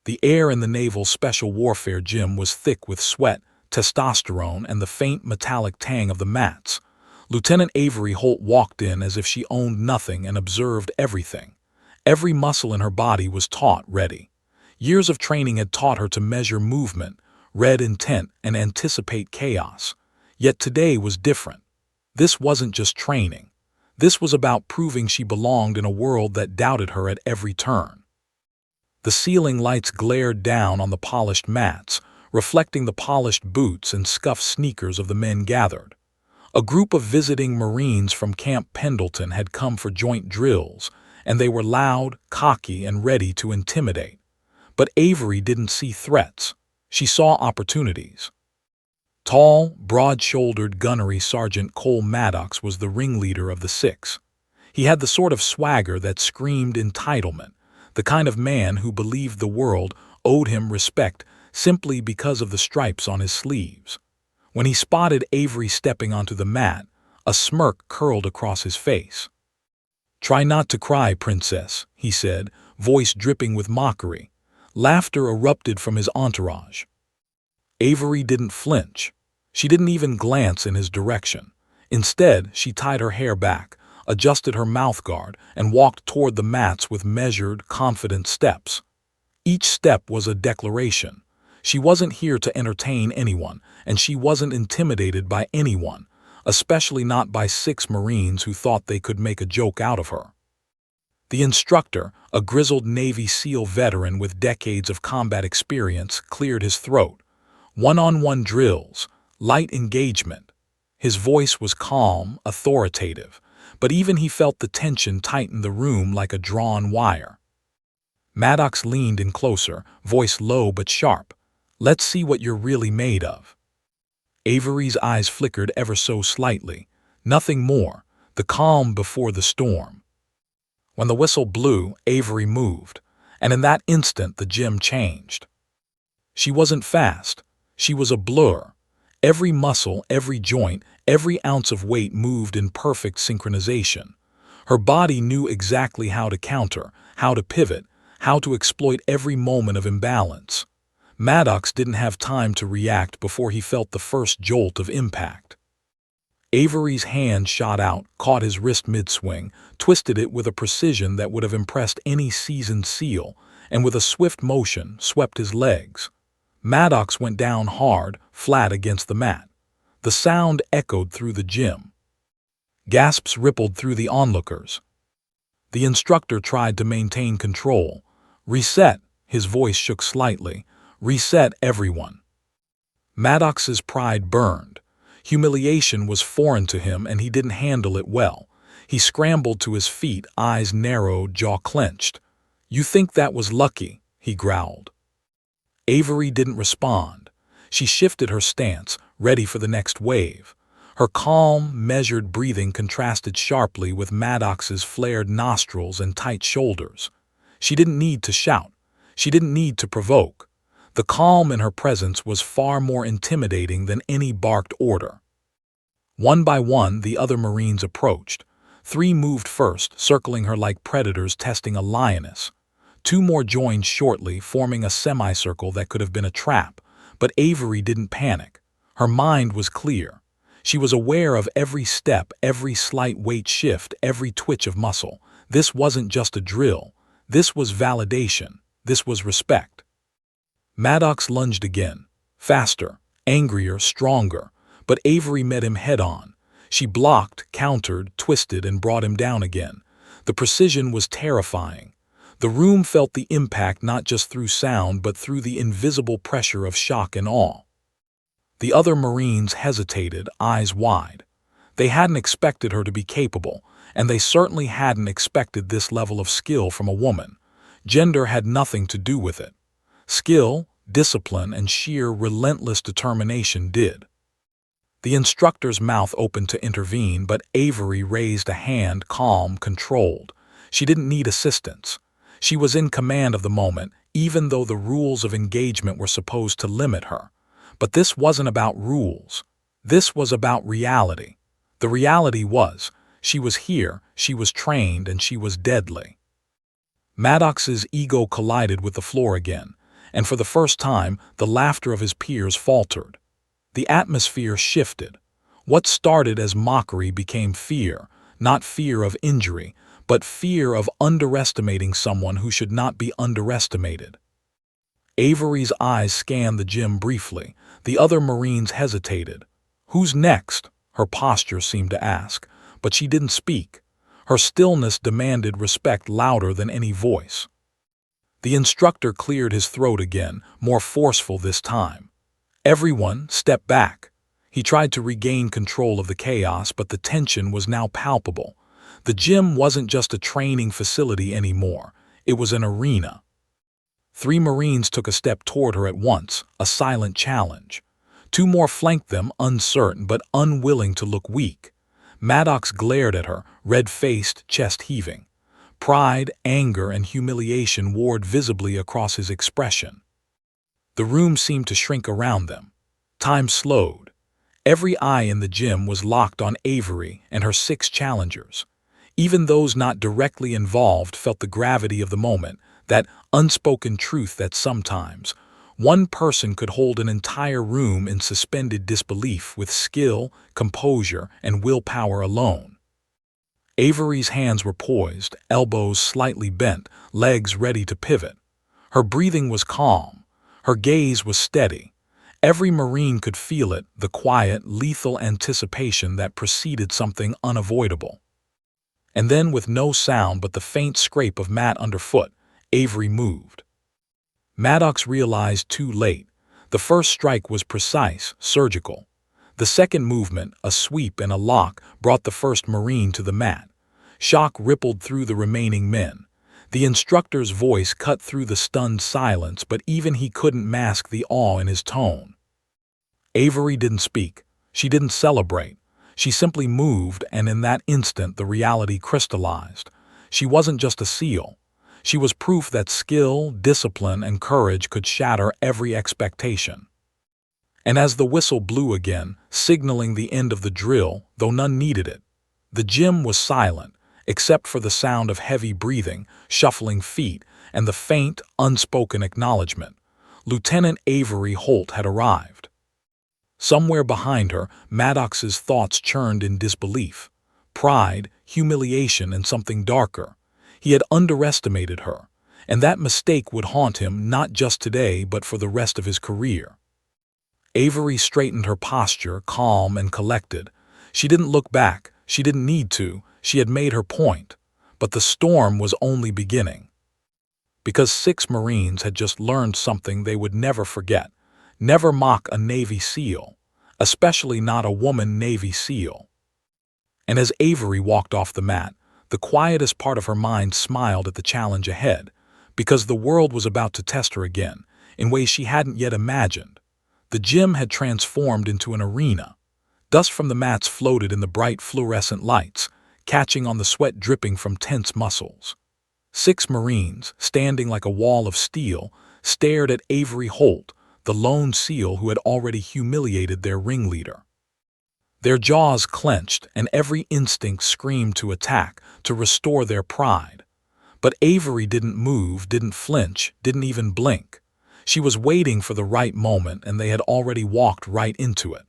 The air in the Naval Special Warfare gym was thick with sweat, testosterone, and the faint metallic tang of the mats. Lieutenant Avery Holt walked in as if she owned nothing and observed everything. Every muscle in her body was taut ready. Years of training had taught her to measure movement, read intent, and anticipate chaos. Yet today was different. This wasn't just training. This was about proving she belonged in a world that doubted her at every turn. The ceiling lights glared down on the polished mats, reflecting the polished boots and scuffed sneakers of the men gathered. A group of visiting Marines from Camp Pendleton had come for joint drills, and they were loud, cocky, and ready to intimidate. But Avery didn't see threats. She saw opportunities. Tall, broad-shouldered gunnery Sergeant Cole Maddox was the ringleader of the six. He had the sort of swagger that screamed entitlement, the kind of man who believed the world owed him respect simply because of the stripes on his sleeves. When he spotted Avery stepping onto the mat, a smirk curled across his face. "Try not to cry, Princess," he said, voice dripping with mockery. Laughter erupted from his entourage. Avery didn't flinch. She didn't even glance in his direction. Instead, she tied her hair back, adjusted her mouthguard, and walked toward the mats with measured, confident steps. Each step was a declaration. She wasn't here to entertain anyone, and she wasn't intimidated by anyone, especially not by 6 Marines who thought they could make a joke out of her. The instructor, a grizzled Navy SEAL veteran with decades of combat experience, cleared his throat. One-on-one drills, light engagement. His voice was calm, authoritative, but even he felt the tension tighten the room like a drawn wire. Maddox leaned in closer, voice low but sharp. "Let's see what you're really made of." Avery's eyes flickered ever so slightly. Nothing more, the calm before the storm. When the whistle blew, Avery moved, and in that instant the gym changed. She wasn't fast. She was a blur. Every muscle, every joint, every ounce of weight moved in perfect synchronization. Her body knew exactly how to counter, how to pivot, how to exploit every moment of imbalance. Maddox didn't have time to react before he felt the first jolt of impact. Avery's hand shot out, caught his wrist mid-swing, twisted it with a precision that would have impressed any seasoned SEAL, and with a swift motion swept his legs. Maddox went down hard, flat against the mat. The sound echoed through the gym. Gasps rippled through the onlookers. The instructor tried to maintain control. "Reset," his voice shook slightly. "Reset, everyone." Maddox's pride burned. Humiliation was foreign to him and he didn't handle it well. He scrambled to his feet, eyes narrowed, jaw clenched. "You think that was lucky?" he growled. Avery didn't respond. She shifted her stance, ready for the next wave. Her calm, measured breathing contrasted sharply with Maddox's flared nostrils and tight shoulders. She didn't need to shout. She didn't need to provoke. The calm in her presence was far more intimidating than any barked order. One by one, the other Marines approached. 3 moved first, circling her like predators testing a lioness. 2 more joined shortly, forming a semicircle that could have been a trap. But Avery didn't panic. Her mind was clear. She was aware of every step, every slight weight shift, every twitch of muscle. This wasn't just a drill. This was validation. This was respect. Maddox lunged again. Faster, angrier, stronger. But Avery met him head-on. She blocked, countered, twisted, and brought him down again. The precision was terrifying. The room felt the impact not just through sound but through the invisible pressure of shock and awe. The other Marines hesitated, eyes wide. They hadn't expected her to be capable, and they certainly hadn't expected this level of skill from a woman. Gender had nothing to do with it. Skill, discipline, and sheer relentless determination did. The instructor's mouth opened to intervene, but Avery raised a hand, calm, controlled. She didn't need assistance. She was in command of the moment, even though the rules of engagement were supposed to limit her. But this wasn't about rules. This was about reality. The reality was, she was here, she was trained, and she was deadly. Maddox's ego collided with the floor again. and for the first time, the laughter of his peers faltered. The atmosphere shifted. What started as mockery became fear, not fear of injury, but fear of underestimating someone who should not be underestimated. Avery's eyes scanned the gym briefly. The other Marines hesitated. "Who's next?" her posture seemed to ask, but she didn't speak. Her stillness demanded respect louder than any voice. The instructor cleared his throat again, more forceful this time. "Everyone, step back." He tried to regain control of the chaos, but the tension was now palpable. The gym wasn't just a training facility anymore. It was an arena. 3 Marines took a step toward her at once, a silent challenge. 2 more flanked them, uncertain but unwilling to look weak. Maddox glared at her, red-faced, chest heaving. Pride, anger, and humiliation warred visibly across his expression. The room seemed to shrink around them. Time slowed. Every eye in the gym was locked on Avery and her 6 challengers. Even those not directly involved felt the gravity of the moment, that unspoken truth that sometimes one person could hold an entire room in suspended disbelief with skill, composure, and willpower alone. Avery's hands were poised, elbows slightly bent, legs ready to pivot. Her breathing was calm. Her gaze was steady. Every Marine could feel it, the quiet, lethal anticipation that preceded something unavoidable. And then, with no sound but the faint scrape of mat underfoot, Avery moved. Maddox realized too late. The first strike was precise, surgical. The second movement, a sweep and a lock, brought the first Marine to the mat. Shock rippled through the remaining men. The instructor's voice cut through the stunned silence, but even he couldn't mask the awe in his tone. Avery didn't speak. She didn't celebrate. She simply moved, and in that instant the reality crystallized. She wasn't just a SEAL. She was proof that skill, discipline, and courage could shatter every expectation. And as the whistle blew again, signaling the end of the drill, though none needed it, the gym was silent, except for the sound of heavy breathing, shuffling feet, and the faint, unspoken acknowledgement. Lieutenant Avery Holt had arrived. Somewhere behind her, Maddox's thoughts churned in disbelief. Pride, humiliation, and something darker. He had underestimated her, and that mistake would haunt him not just today but for the rest of his career. Avery straightened her posture, calm and collected. She didn't look back. She didn't need to. She had made her point. But the storm was only beginning. Because 6 Marines had just learned something they would never forget. Never mock a Navy SEAL, especially not a woman Navy SEAL. And as Avery walked off the mat, the quietest part of her mind smiled at the challenge ahead, because the world was about to test her again, in ways she hadn't yet imagined. The gym had transformed into an arena. Dust from the mats floated in the bright fluorescent lights, catching on the sweat dripping from tense muscles. 6 Marines, standing like a wall of steel, stared at Avery Holt, the lone SEAL who had already humiliated their ringleader. Their jaws clenched, and every instinct screamed to attack, to restore their pride. But Avery didn't move, didn't flinch, didn't even blink. She was waiting for the right moment, and they had already walked right into it.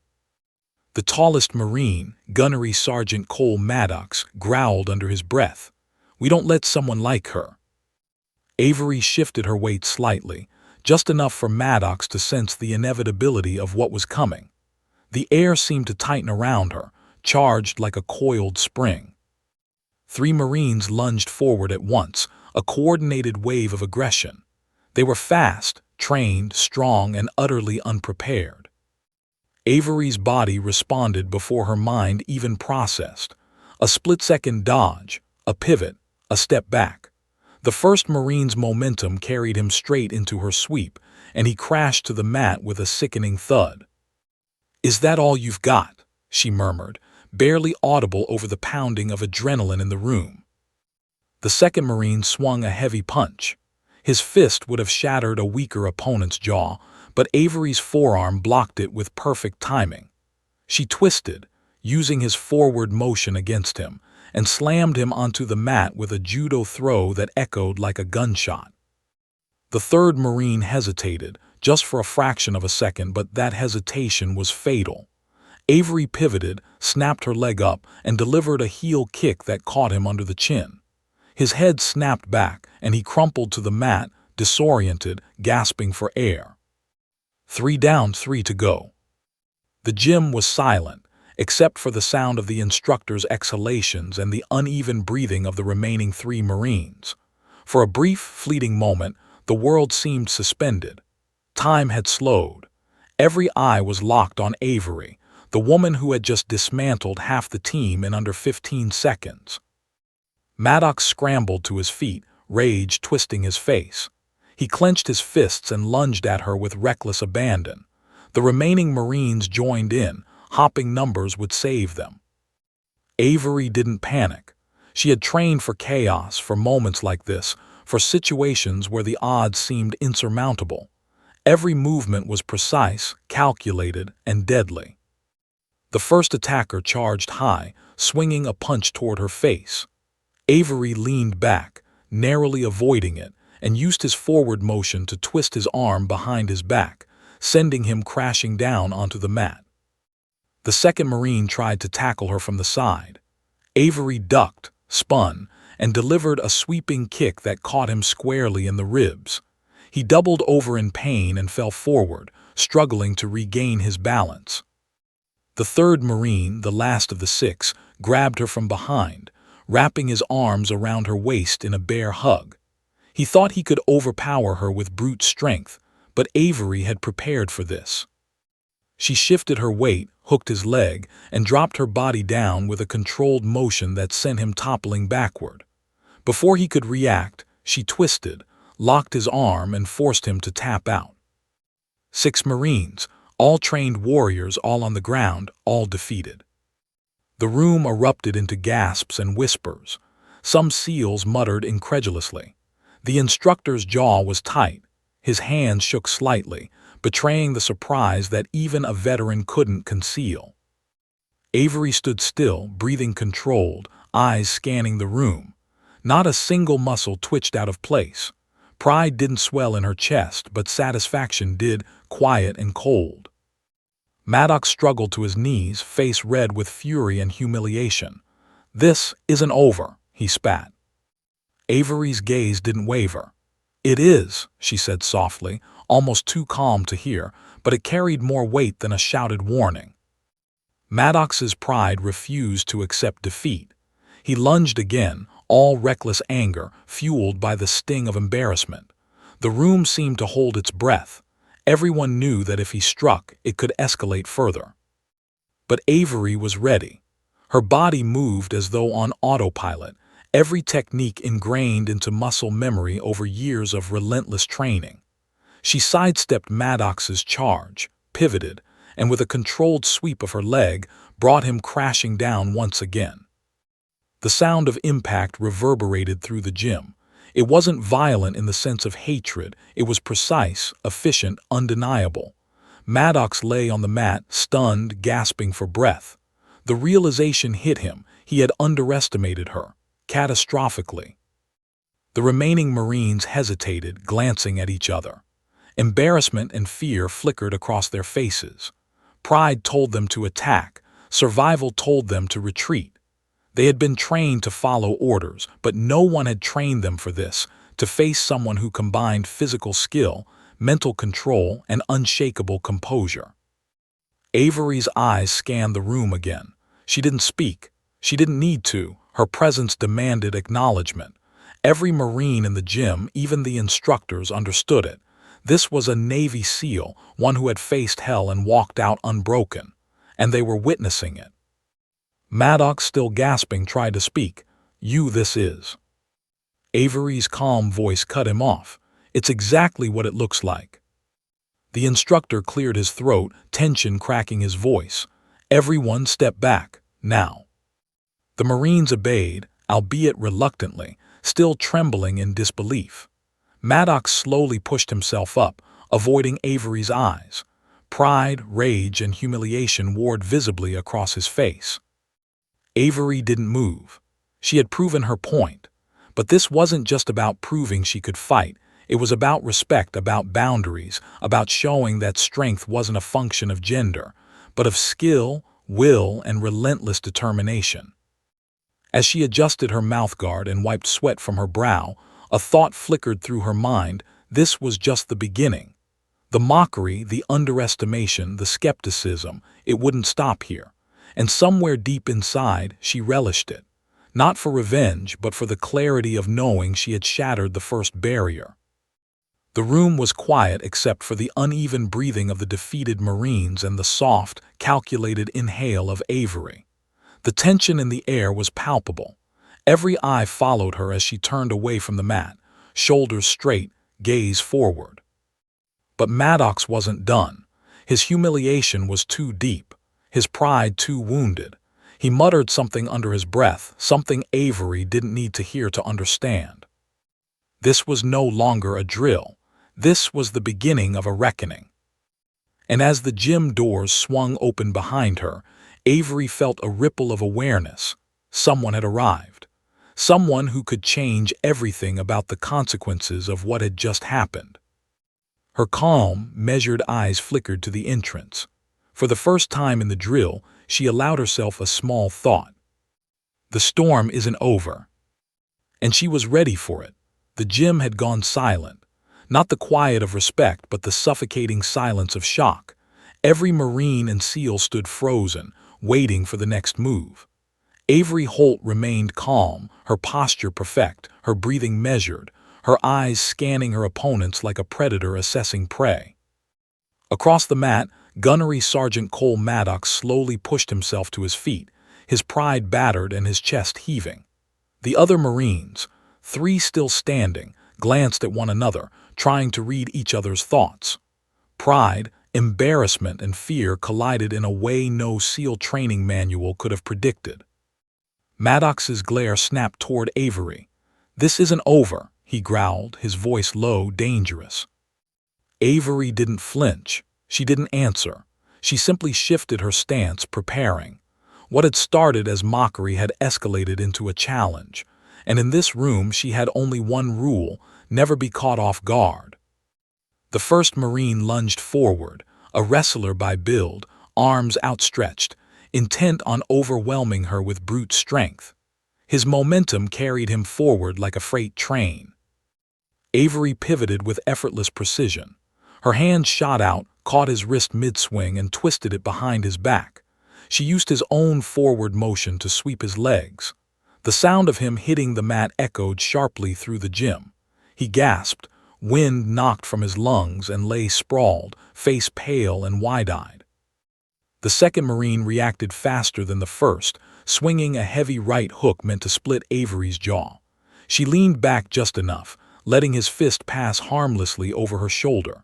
The tallest Marine, Gunnery Sergeant Cole Maddox, growled under his breath. "We don't let someone like her." Avery shifted her weight slightly, just enough for Maddox to sense the inevitability of what was coming. The air seemed to tighten around her, charged like a coiled spring. 3 Marines lunged forward at once, a coordinated wave of aggression. They were fast, trained, strong, and utterly unprepared. Avery's body responded before her mind even processed. A split-second dodge, a pivot, a step back. The first Marine's momentum carried him straight into her sweep, and he crashed to the mat with a sickening thud. "Is that all you've got?" she murmured, barely audible over the pounding of adrenaline in the room. The second Marine swung a heavy punch. His fist would have shattered a weaker opponent's jaw, but Avery's forearm blocked it with perfect timing. She twisted, using his forward motion against him, and slammed him onto the mat with a judo throw that echoed like a gunshot. The third Marine hesitated, just for a fraction of a second, but that hesitation was fatal. Avery pivoted, snapped her leg up, and delivered a heel kick that caught him under the chin. His head snapped back, and he crumpled to the mat, disoriented, gasping for air. 3 down, 3 to go. The gym was silent, except for the sound of the instructor's exhalations and the uneven breathing of the remaining 3 Marines. For a brief, fleeting moment, the world seemed suspended. Time had slowed. Every eye was locked on Avery, the woman who had just dismantled half the team in under 15 seconds. Maddox scrambled to his feet, rage twisting his face. He clenched his fists and lunged at her with reckless abandon. The remaining Marines joined in, hopping numbers would save them. Avery didn't panic. She had trained for chaos, for moments like this, for situations where the odds seemed insurmountable. Every movement was precise, calculated, and deadly. The first attacker charged high, swinging a punch toward her face. Avery leaned back, narrowly avoiding it, and used his forward motion to twist his arm behind his back, sending him crashing down onto the mat. The second Marine tried to tackle her from the side. Avery ducked, spun, and delivered a sweeping kick that caught him squarely in the ribs. He doubled over in pain and fell forward, struggling to regain his balance. The third Marine, the last of the 6, grabbed her from behind, wrapping his arms around her waist in a bear hug. He thought he could overpower her with brute strength, but Avery had prepared for this. She shifted her weight, hooked his leg, and dropped her body down with a controlled motion that sent him toppling backward. Before he could react, she twisted, locked his arm, and forced him to tap out. 6 Marines, all trained warriors, all on the ground, all defeated. The room erupted into gasps and whispers. Some SEALs muttered incredulously. The instructor's jaw was tight. His hands shook slightly, betraying the surprise that even a veteran couldn't conceal. Avery stood still, breathing controlled, eyes scanning the room. Not a single muscle twitched out of place. Pride didn't swell in her chest, but satisfaction did, quiet and cold. Maddox struggled to his knees, face red with fury and humiliation. "This isn't over," he spat. Avery's gaze didn't waver. "It is," she said softly, almost too calm to hear, but it carried more weight than a shouted warning. Maddox's pride refused to accept defeat. He lunged again, all reckless anger, fueled by the sting of embarrassment. The room seemed to hold its breath. Everyone knew that if he struck, it could escalate further. But Avery was ready. Her body moved as though on autopilot, every technique ingrained into muscle memory over years of relentless training. She sidestepped Maddox's charge, pivoted, and with a controlled sweep of her leg, brought him crashing down once again. The sound of impact reverberated through the gym. It wasn't violent in the sense of hatred, it was precise, efficient, undeniable. Maddox lay on the mat, stunned, gasping for breath. The realization hit him, he had underestimated her, catastrophically. The remaining Marines hesitated, glancing at each other. Embarrassment and fear flickered across their faces. Pride told them to attack, survival told them to retreat. They had been trained to follow orders, but no one had trained them for this, to face someone who combined physical skill, mental control, and unshakable composure. Avery's eyes scanned the room again. She didn't speak. She didn't need to. Her presence demanded acknowledgement. Every Marine in the gym, even the instructors, understood it. This was a Navy SEAL, one who had faced hell and walked out unbroken, and they were witnessing it. Maddox, still gasping, tried to speak. This is." Avery's calm voice cut him off. "It's exactly what it looks like." The instructor cleared his throat, tension cracking his voice. "Everyone step back, now." The Marines obeyed, albeit reluctantly, still trembling in disbelief. Maddox slowly pushed himself up, avoiding Avery's eyes. Pride, rage, and humiliation warred visibly across his face. Avery didn't move. She had proven her point. But this wasn't just about proving she could fight. It was about respect, about boundaries, about showing that strength wasn't a function of gender, but of skill, will, and relentless determination. As she adjusted her mouthguard and wiped sweat from her brow, a thought flickered through her mind. This was just the beginning. The mockery, the underestimation, the skepticism, it wouldn't stop here. And somewhere deep inside, she relished it. Not for revenge, but for the clarity of knowing she had shattered the first barrier. The room was quiet except for the uneven breathing of the defeated Marines and the soft, calculated inhale of Avery. The tension in the air was palpable. Every eye followed her as she turned away from the mat, shoulders straight, gaze forward. But Maddox wasn't done. His humiliation was too deep, his pride too wounded. He muttered something under his breath, something Avery didn't need to hear to understand. This was no longer a drill. This was the beginning of a reckoning. And as the gym doors swung open behind her, Avery felt a ripple of awareness. Someone had arrived. Someone who could change everything about the consequences of what had just happened. Her calm, measured eyes flickered to the entrance. For the first time in the drill, she allowed herself a small thought. The storm isn't over. And she was ready for it. The gym had gone silent. Not the quiet of respect, but the suffocating silence of shock. Every Marine and SEAL stood frozen, waiting for the next move. Avery Holt remained calm, her posture perfect, her breathing measured, her eyes scanning her opponents like a predator assessing prey. Across the mat, Gunnery Sergeant Cole Maddox slowly pushed himself to his feet, his pride battered and his chest heaving. The other Marines, 3 still standing, glanced at one another, trying to read each other's thoughts. Pride, embarrassment, and fear collided in a way no SEAL training manual could have predicted. Maddox's glare snapped toward Avery. "This isn't over," he growled, his voice low, dangerous. Avery didn't flinch. She didn't answer. She simply shifted her stance, preparing. What had started as mockery had escalated into a challenge. And in this room she had only one rule: never be caught off guard. The first Marine lunged forward, a wrestler by build, arms outstretched, intent on overwhelming her with brute strength. His momentum carried him forward like a freight train. Avery pivoted with effortless precision. Her hand shot out, caught his wrist mid-swing, and twisted it behind his back. She used his own forward motion to sweep his legs. The sound of him hitting the mat echoed sharply through the gym. He gasped, wind knocked from his lungs, and lay sprawled, face pale and wide-eyed. The second Marine reacted faster than the first, swinging a heavy right hook meant to split Avery's jaw. She leaned back just enough, letting his fist pass harmlessly over her shoulder.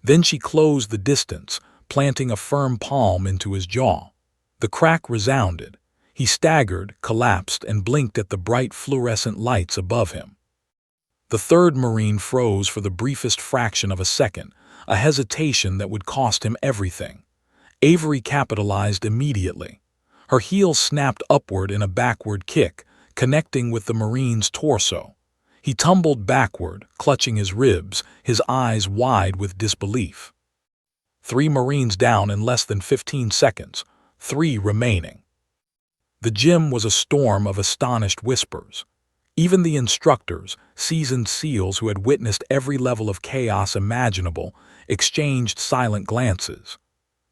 Then she closed the distance, planting a firm palm into his jaw. The crack resounded. He staggered, collapsed, and blinked at the bright fluorescent lights above him. The third Marine froze for the briefest fraction of a second, a hesitation that would cost him everything. Avery capitalized immediately. Her heel snapped upward in a backward kick, connecting with the Marine's torso. He tumbled backward, clutching his ribs, his eyes wide with disbelief. 3 Marines down in less than 15 seconds, 3 remaining. The gym was a storm of astonished whispers. Even the instructors, seasoned SEALs who had witnessed every level of chaos imaginable, exchanged silent glances.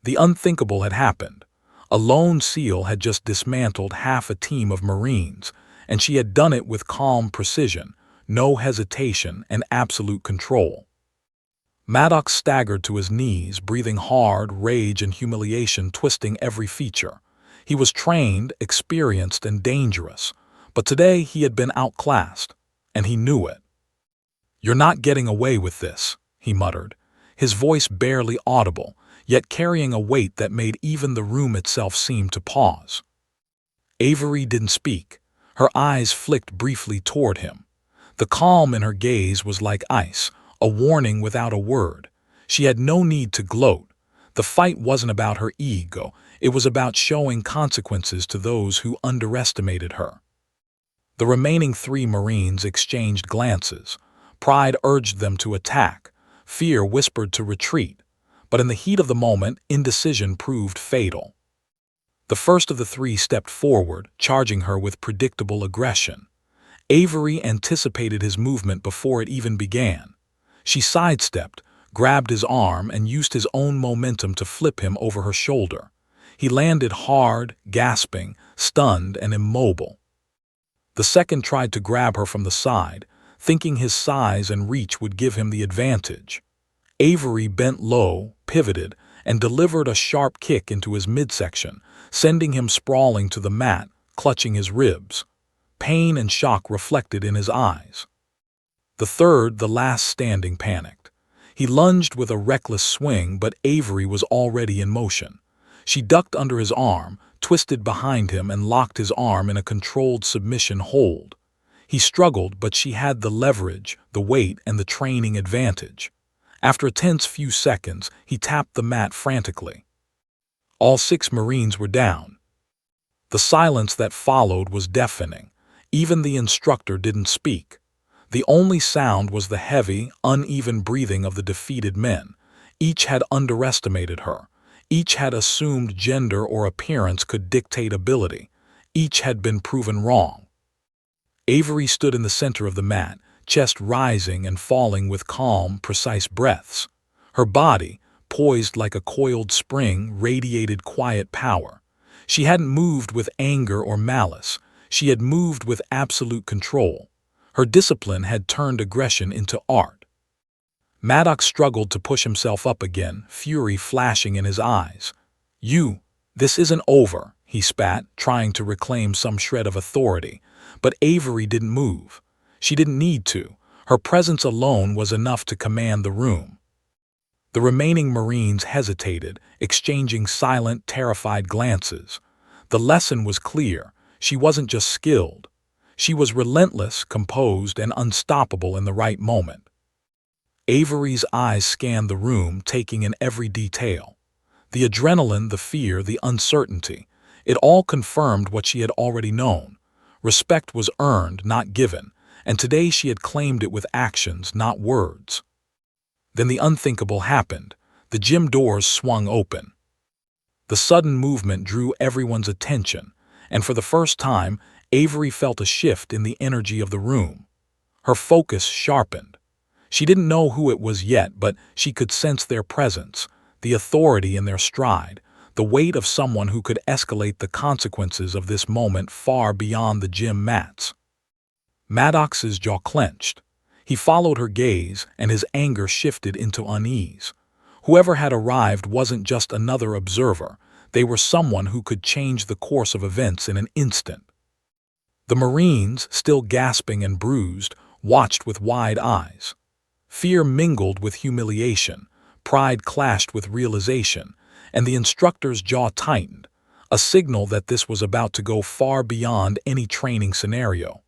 The unthinkable had happened. A lone SEAL had just dismantled half a team of Marines, and she had done it with calm precision, no hesitation, and absolute control. Maddox staggered to his knees, breathing hard, rage and humiliation twisting every feature. He was trained, experienced, and dangerous, but today he had been outclassed, and he knew it. "You're not getting away with this," he muttered, his voice barely audible, yet carrying a weight that made even the room itself seem to pause. Avery didn't speak. Her eyes flicked briefly toward him. The calm in her gaze was like ice, a warning without a word. She had no need to gloat. The fight wasn't about her ego, it was about showing consequences to those who underestimated her. The remaining 3 Marines exchanged glances. Pride urged them to attack. Fear whispered to retreat. But in the heat of the moment, indecision proved fatal. The first of the three stepped forward, charging her with predictable aggression. Avery anticipated his movement before it even began. She sidestepped, grabbed his arm, and used his own momentum to flip him over her shoulder. He landed hard, gasping, stunned, and immobile. The second tried to grab her from the side, thinking his size and reach would give him the advantage. Avery bent low, pivoted, and delivered a sharp kick into his midsection, sending him sprawling to the mat, clutching his ribs. Pain and shock reflected in his eyes. The third, the last standing, panicked. He lunged with a reckless swing, but Avery was already in motion. She ducked under his arm, twisted behind him, and locked his arm in a controlled submission hold. He struggled, but she had the leverage, the weight, and the training advantage. After a tense few seconds, he tapped the mat frantically. All 6 Marines were down. The silence that followed was deafening. Even the instructor didn't speak. The only sound was the heavy, uneven breathing of the defeated men. Each had underestimated her. Each had assumed gender or appearance could dictate ability. Each had been proven wrong. Avery stood in the center of the mat, chest rising and falling with calm, precise breaths. Her body, poised like a coiled spring, radiated quiet power. She hadn't moved with anger or malice. She had moved with absolute control. Her discipline had turned aggression into art. Maddox struggled to push himself up again, fury flashing in his eyes. This isn't over," he spat, trying to reclaim some shred of authority. But Avery didn't move. She didn't need to. Her presence alone was enough to command the room. The remaining Marines hesitated, exchanging silent, terrified glances. The lesson was clear. She wasn't just skilled. She was relentless, composed, and unstoppable in the right moment. Avery's eyes scanned the room, taking in every detail. The adrenaline, the fear, the uncertainty. It all confirmed what she had already known. Respect was earned, not given, and today she had claimed it with actions, not words. Then the unthinkable happened. The gym doors swung open. The sudden movement drew everyone's attention, and for the first time, Avery felt a shift in the energy of the room. Her focus sharpened. She didn't know who it was yet, but she could sense their presence, the authority in their stride, the weight of someone who could escalate the consequences of this moment far beyond the gym mats. Maddox's jaw clenched. He followed her gaze, and his anger shifted into unease. Whoever had arrived wasn't just another observer. They were someone who could change the course of events in an instant. The Marines, still gasping and bruised, watched with wide eyes. Fear mingled with humiliation, pride clashed with realization, and the instructor's jaw tightened, a signal that this was about to go far beyond any training scenario.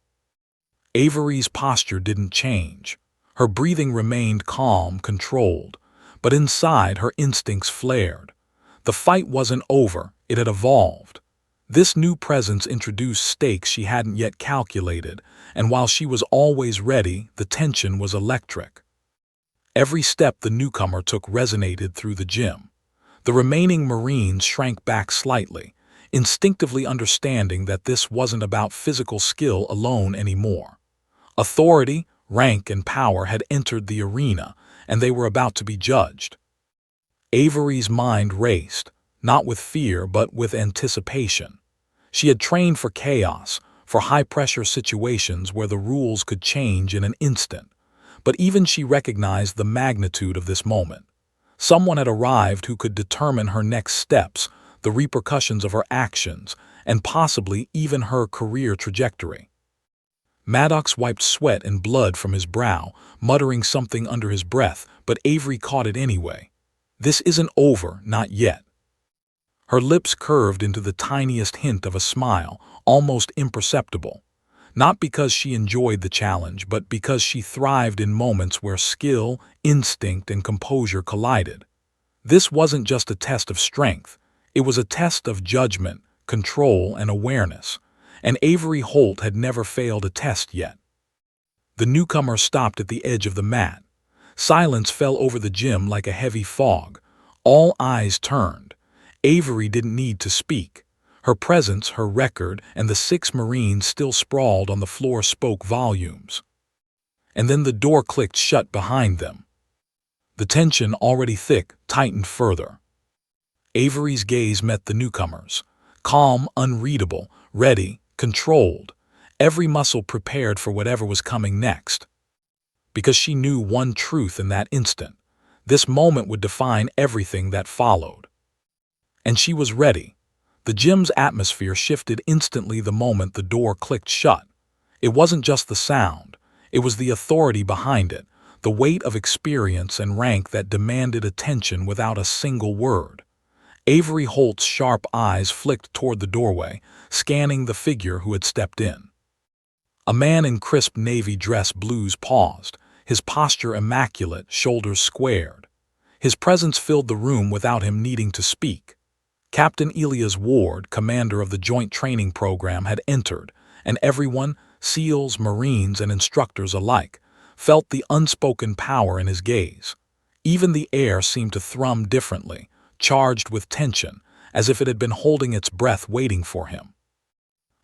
Avery's posture didn't change. Her breathing remained calm, controlled, but inside her instincts flared. The fight wasn't over, it had evolved. This new presence introduced stakes she hadn't yet calculated, and while she was always ready, the tension was electric. Every step the newcomer took resonated through the gym. The remaining Marines shrank back slightly, instinctively understanding that this wasn't about physical skill alone anymore. Authority, rank, and power had entered the arena, and they were about to be judged. Avery's mind raced, not with fear but with anticipation. She had trained for chaos, for high-pressure situations where the rules could change in an instant. But even she recognized the magnitude of this moment. Someone had arrived who could determine her next steps, the repercussions of her actions, and possibly even her career trajectory. Maddox wiped sweat and blood from his brow, muttering something under his breath, but Avery caught it anyway. "This isn't over, not yet." Her lips curved into the tiniest hint of a smile, almost imperceptible. Not because she enjoyed the challenge, but because she thrived in moments where skill, instinct, and composure collided. This wasn't just a test of strength. It was a test of judgment, control, and awareness. And Avery Holt had never failed a test yet. The newcomer stopped at the edge of the mat. Silence fell over the gym like a heavy fog. All eyes turned. Avery didn't need to speak. Her presence, her record, and the 6 Marines still sprawled on the floor spoke volumes. And then the door clicked shut behind them. The tension, already thick, tightened further. Avery's gaze met the newcomer's. Calm, unreadable, ready, controlled. Every muscle prepared for whatever was coming next. Because she knew one truth in that instant. This moment would define everything that followed. And she was ready. The gym's atmosphere shifted instantly the moment the door clicked shut. It wasn't just the sound. It was the authority behind it, the weight of experience and rank that demanded attention without a single word. Avery Holt's sharp eyes flicked toward the doorway, scanning the figure who had stepped in. A man in crisp navy dress blues paused, his posture immaculate, shoulders squared. His presence filled the room without him needing to speak. Captain Elias Ward, commander of the Joint Training Program, had entered, and everyone, SEALs, Marines, and instructors alike, felt the unspoken power in his gaze. Even the air seemed to thrum differently, charged with tension, as if it had been holding its breath waiting for him.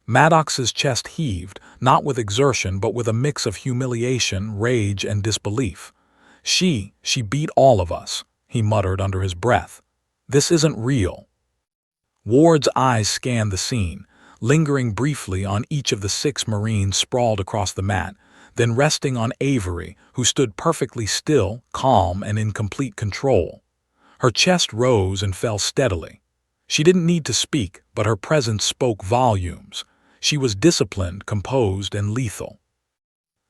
Maddox's chest heaved, not with exertion but with a mix of humiliation, rage, and disbelief. She beat all of us, he muttered under his breath. This isn't real. Ward's eyes scanned the scene, lingering briefly on each of the 6 Marines sprawled across the mat, then resting on Avery, who stood perfectly still, calm, and in complete control. Her chest rose and fell steadily. She didn't need to speak, but her presence spoke volumes. She was disciplined, composed, and lethal.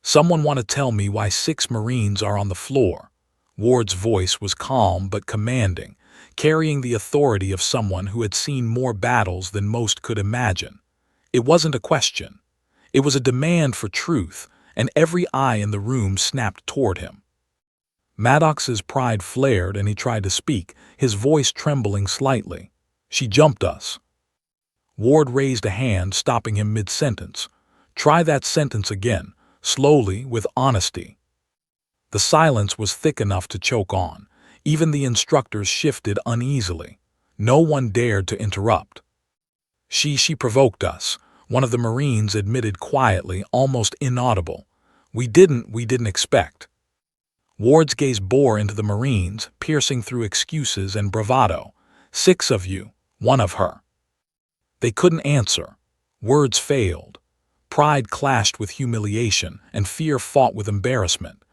Someone want to tell me why 6 Marines are on the floor? Ward's voice was calm but commanding, carrying the authority of someone who had seen more battles than most could imagine. It wasn't a question. It was a demand for truth, and every eye in the room snapped toward him. Maddox's pride flared and he tried to speak, his voice trembling slightly. She jumped us. Ward raised a hand, stopping him mid-sentence. Try that sentence again, slowly, with honesty. The silence was thick enough to choke on. Even the instructors shifted uneasily. No one dared to interrupt. She provoked us, one of the Marines admitted quietly, almost inaudible. We didn't expect. Ward's gaze bore into the Marines, piercing through excuses and bravado. 6 of you, 1 of her. They couldn't answer. Words failed. Pride clashed with humiliation, and fear fought with embarrassment.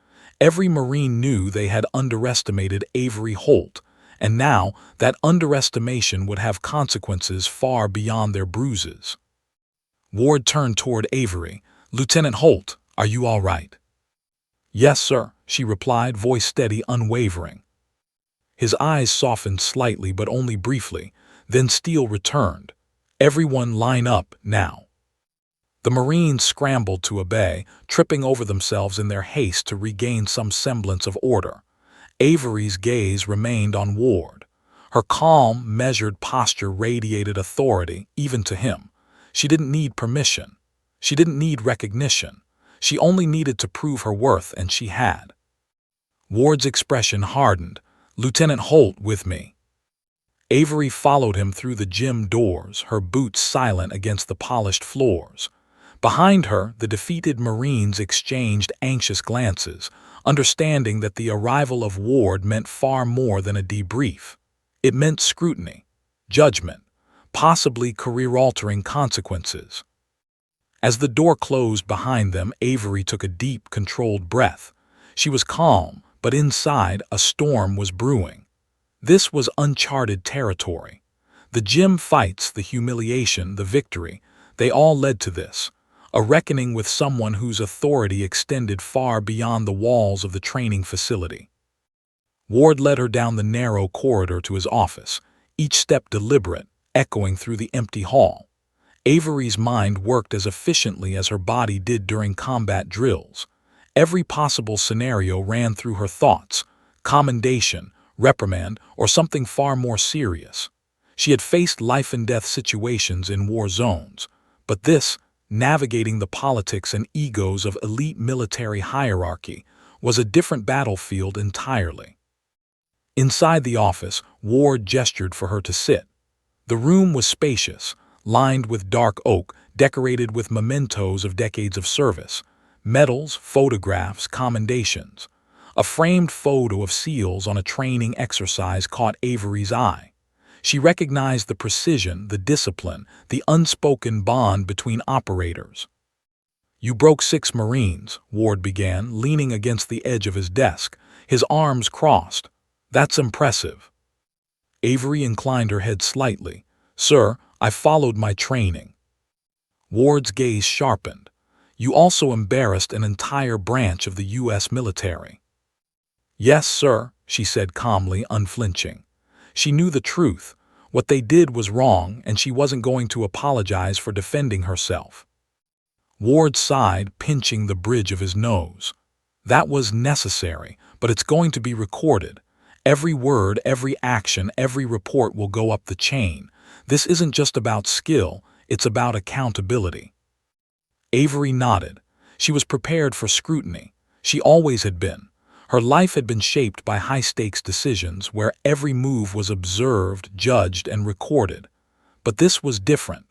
Every Marine knew they had underestimated Avery Holt, and now that underestimation would have consequences far beyond their bruises. Ward turned toward Avery. Lieutenant Holt, are you all right? Yes, sir, she replied, voice steady, unwavering. His eyes softened slightly, but only briefly. Then steel returned. Everyone line up, now. The Marines scrambled to obey, tripping over themselves in their haste to regain some semblance of order. Avery's gaze remained on Ward. Her calm, measured posture radiated authority, even to him. She didn't need permission. She didn't need recognition. She only needed to prove her worth, and she had. Ward's expression hardened. Lieutenant Holt, with me. Avery followed him through the gym doors, her boots silent against the polished floors. Behind her, the defeated Marines exchanged anxious glances, understanding that the arrival of Ward meant far more than a debrief. It meant scrutiny, judgment, possibly career-altering consequences. As the door closed behind them, Avery took a deep, controlled breath. She was calm, but inside, a storm was brewing. This was uncharted territory. The gym fights, the humiliation, the victory, they all led to this. A reckoning with someone whose authority extended far beyond the walls of the training facility. Ward led her down the narrow corridor to his office, each step deliberate, echoing through the empty hall. Avery's mind worked as efficiently as her body did during combat drills. Every possible scenario ran through her thoughts: commendation, reprimand, or something far more serious. She had faced life-and-death situations in war zones, but this navigating the politics and egos of elite military hierarchy, was a different battlefield entirely. Inside the office, Ward gestured for her to sit. The room was spacious, lined with dark oak, decorated with mementos of decades of service, medals, photographs, commendations. A framed photo of SEALs on a training exercise caught Avery's eye. She recognized the precision, the discipline, the unspoken bond between operators. "You broke 6 Marines," Ward began, leaning against the edge of his desk, his arms crossed. "That's impressive." Avery inclined her head slightly. "Sir, I followed my training." Ward's gaze sharpened. "You also embarrassed an entire branch of the U.S. military." "Yes, sir," she said calmly, unflinching. She knew the truth. What they did was wrong, and she wasn't going to apologize for defending herself. Ward sighed, pinching the bridge of his nose. "That was necessary, but it's going to be recorded. Every word, every action, every report will go up the chain. This isn't just about skill, it's about accountability." Avery nodded. She was prepared for scrutiny. She always had been. Her life had been shaped by high-stakes decisions where every move was observed, judged, and recorded. But this was different.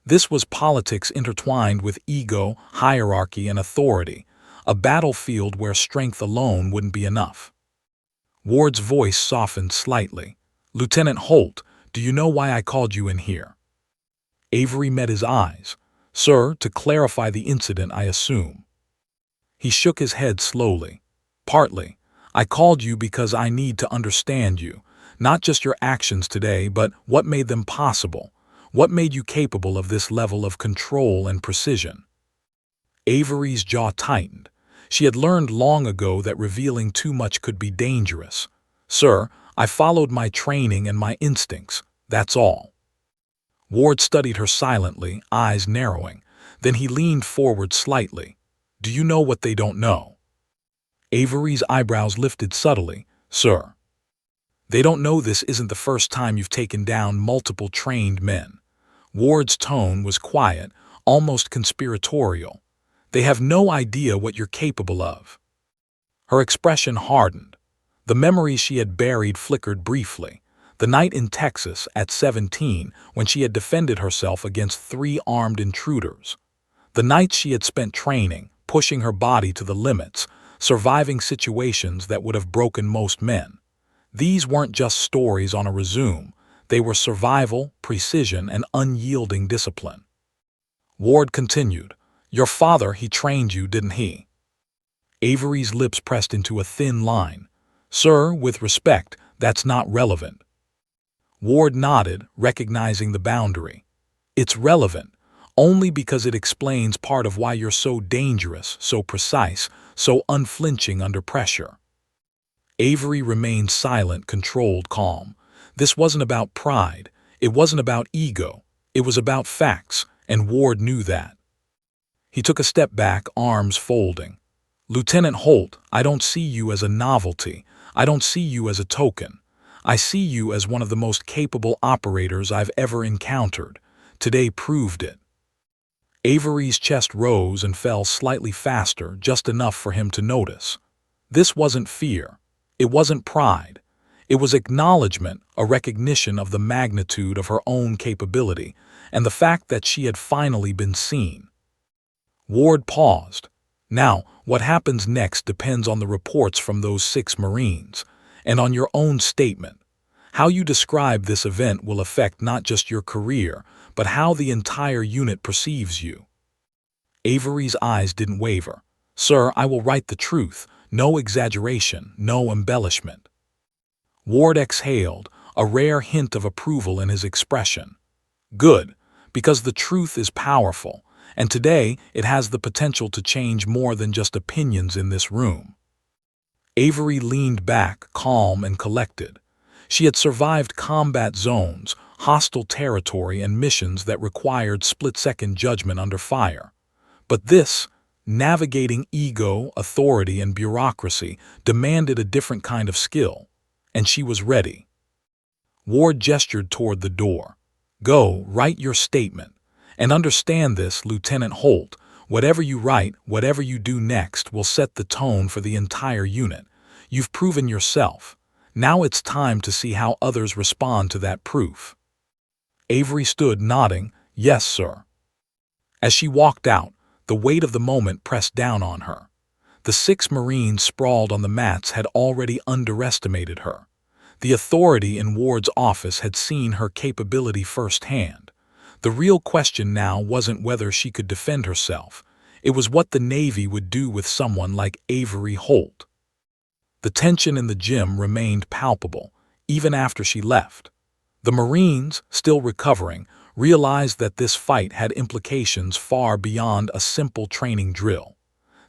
This was politics intertwined with ego, hierarchy, and authority, a battlefield where strength alone wouldn't be enough. Ward's voice softened slightly. "Lieutenant Holt, do you know why I called you in here?" Avery met his eyes. "Sir, to clarify the incident, I assume." He shook his head slowly. "Partly. I called you because I need to understand you, not just your actions today, but what made them possible. What made you capable of this level of control and precision?" Avery's jaw tightened. She had learned long ago that revealing too much could be dangerous. "Sir, I followed my training and my instincts. That's all." Ward studied her silently, eyes narrowing. Then he leaned forward slightly. "Do you know what they don't know?" Avery's eyebrows lifted subtly. "Sir, they don't know this isn't the first time you've taken down multiple trained men." Ward's tone was quiet, almost conspiratorial. "They have no idea what you're capable of." Her expression hardened. The memories she had buried flickered briefly. The night in Texas at 17, when she had defended herself against 3 armed intruders. The nights she had spent training, pushing her body to the limits, surviving situations that would have broken most men. These weren't just stories on a resume. They were survival, precision, and unyielding discipline. Ward continued. "Your father, he trained you, didn't he?" Avery's lips pressed into a thin line. "Sir, with respect, that's not relevant." Ward nodded, recognizing the boundary. "It's relevant, only because it explains part of why you're so dangerous, so precise, so unflinching under pressure." Avery remained silent, controlled, calm. This wasn't about pride. It wasn't about ego. It was about facts, and Ward knew that. He took a step back, arms folding. "Lieutenant Holt, I don't see you as a novelty. I don't see you as a token. I see you as one of the most capable operators I've ever encountered. Today proved it." Avery's chest rose and fell slightly faster, just enough for him to notice. This wasn't fear. It wasn't pride. It was acknowledgement, a recognition of the magnitude of her own capability, and the fact that she had finally been seen. Ward paused. "Now, what happens next depends on the reports from those 6 Marines, and on your own statement. How you describe this event will affect not just your career, but how the entire unit perceives you." Avery's eyes didn't waver. "Sir, I will write the truth. No exaggeration, no embellishment." Ward exhaled, a rare hint of approval in his expression. "Good, because the truth is powerful, and today it has the potential to change more than just opinions in this room." Avery leaned back, calm and collected. She had survived combat zones, hostile territory, and missions that required split-second judgment under fire. But this, navigating ego, authority, and bureaucracy, demanded a different kind of skill, and she was ready. Ward gestured toward the door. "Go, write your statement, And understand this, Lieutenant Holt, whatever you write, whatever you do next will set the tone for the entire unit. You've proven yourself. Now it's time to see how others respond to that proof. Avery stood nodding, "Yes, sir." As she walked out, the weight of the moment pressed down on her. The 6 Marines sprawled on the mats had already underestimated her. The authority in Ward's office had seen her capability firsthand. The real question now wasn't whether she could defend herself. It was what the Navy would do with someone like Avery Holt. The tension in the gym remained palpable, even after she left. The Marines, still recovering, realized that this fight had implications far beyond a simple training drill.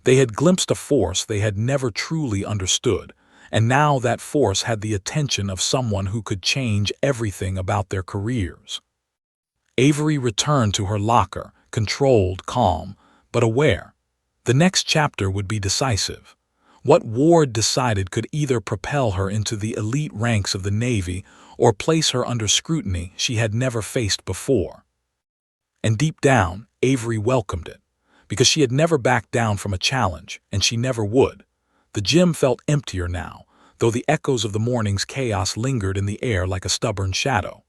They had glimpsed a force they had never truly understood, and now that force had the attention of someone who could change everything about their careers. Avery returned to her locker, controlled, calm, but aware. The next chapter would be decisive. What Ward decided could either propel her into the elite ranks of the Navy or place her under scrutiny she had never faced before. And deep down, Avery welcomed it, because she had never backed down from a challenge, and she never would. The gym felt emptier now, though the echoes of the morning's chaos lingered in the air like a stubborn shadow.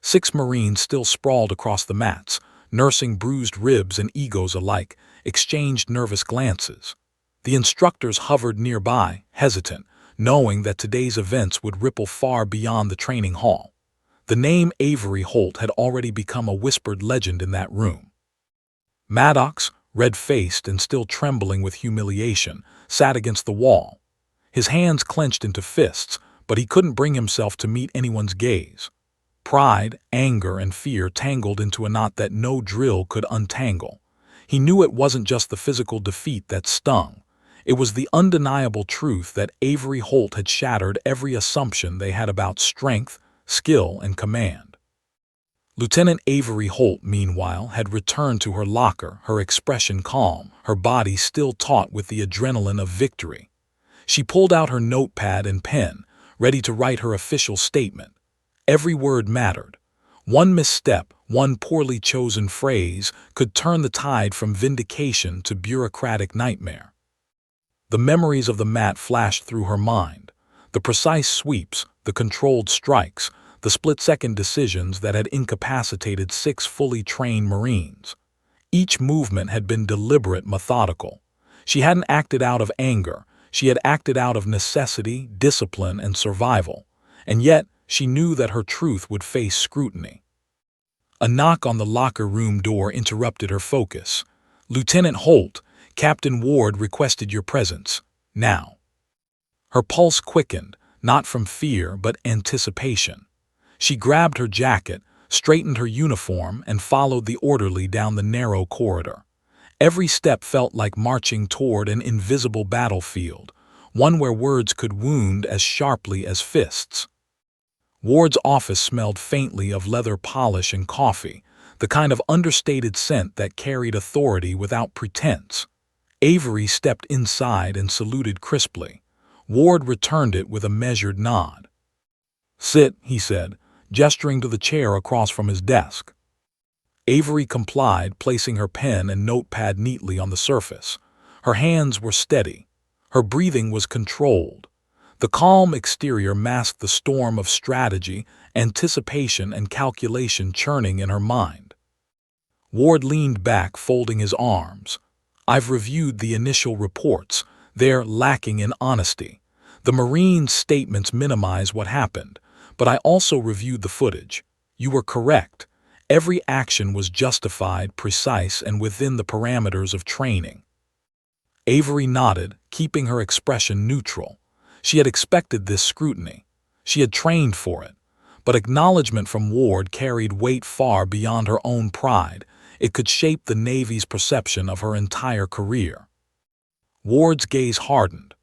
6 Marines still sprawled across the mats, nursing bruised ribs and egos alike, exchanged nervous glances. The instructors hovered nearby, hesitant, knowing that today's events would ripple far beyond the training hall. The name Avery Holt had already become a whispered legend in that room. Maddox, red-faced and still trembling with humiliation, sat against the wall. His hands clenched into fists, but he couldn't bring himself to meet anyone's gaze. Pride, anger, and fear tangled into a knot that no drill could untangle. He knew it wasn't just the physical defeat that stung. It was the undeniable truth that Avery Holt had shattered every assumption they had about strength, skill, and command. Lieutenant Avery Holt, meanwhile, had returned to her locker, her expression calm, her body still taut with the adrenaline of victory. She pulled out her notepad and pen, ready to write her official statement. Every word mattered. One misstep, one poorly chosen phrase, could turn the tide from vindication to bureaucratic nightmare. The memories of the mat flashed through her mind. The precise sweeps, the controlled strikes, the split-second decisions that had incapacitated 6 fully trained Marines. Each movement had been deliberate, methodical. She hadn't acted out of anger. She had acted out of necessity, discipline, and survival. And yet, she knew that her truth would face scrutiny. A knock on the locker room door interrupted her focus. "Lieutenant Holt, Captain Ward requested your presence. Now." Her pulse quickened, not from fear but anticipation. She grabbed her jacket, straightened her uniform, and followed the orderly down the narrow corridor. Every step felt like marching toward an invisible battlefield, one where words could wound as sharply as fists. Ward's office smelled faintly of leather polish and coffee, the kind of understated scent that carried authority without pretense. Avery stepped inside and saluted crisply. Ward returned it with a measured nod. "Sit," he said, gesturing to the chair across from his desk. Avery complied, placing her pen and notepad neatly on the surface. Her hands were steady. Her breathing was controlled. The calm exterior masked the storm of strategy, anticipation, and calculation churning in her mind. Ward leaned back, folding his arms. "I've reviewed the initial reports. They're lacking in honesty. The Marines' statements minimize what happened, but I also reviewed the footage. You were correct. Every action was justified, precise, and within the parameters of training." Avery nodded, keeping her expression neutral. She had expected this scrutiny. She had trained for it. But acknowledgement from Ward carried weight far beyond her own pride. It could shape the Navy's perception of her entire career. Ward's gaze hardened.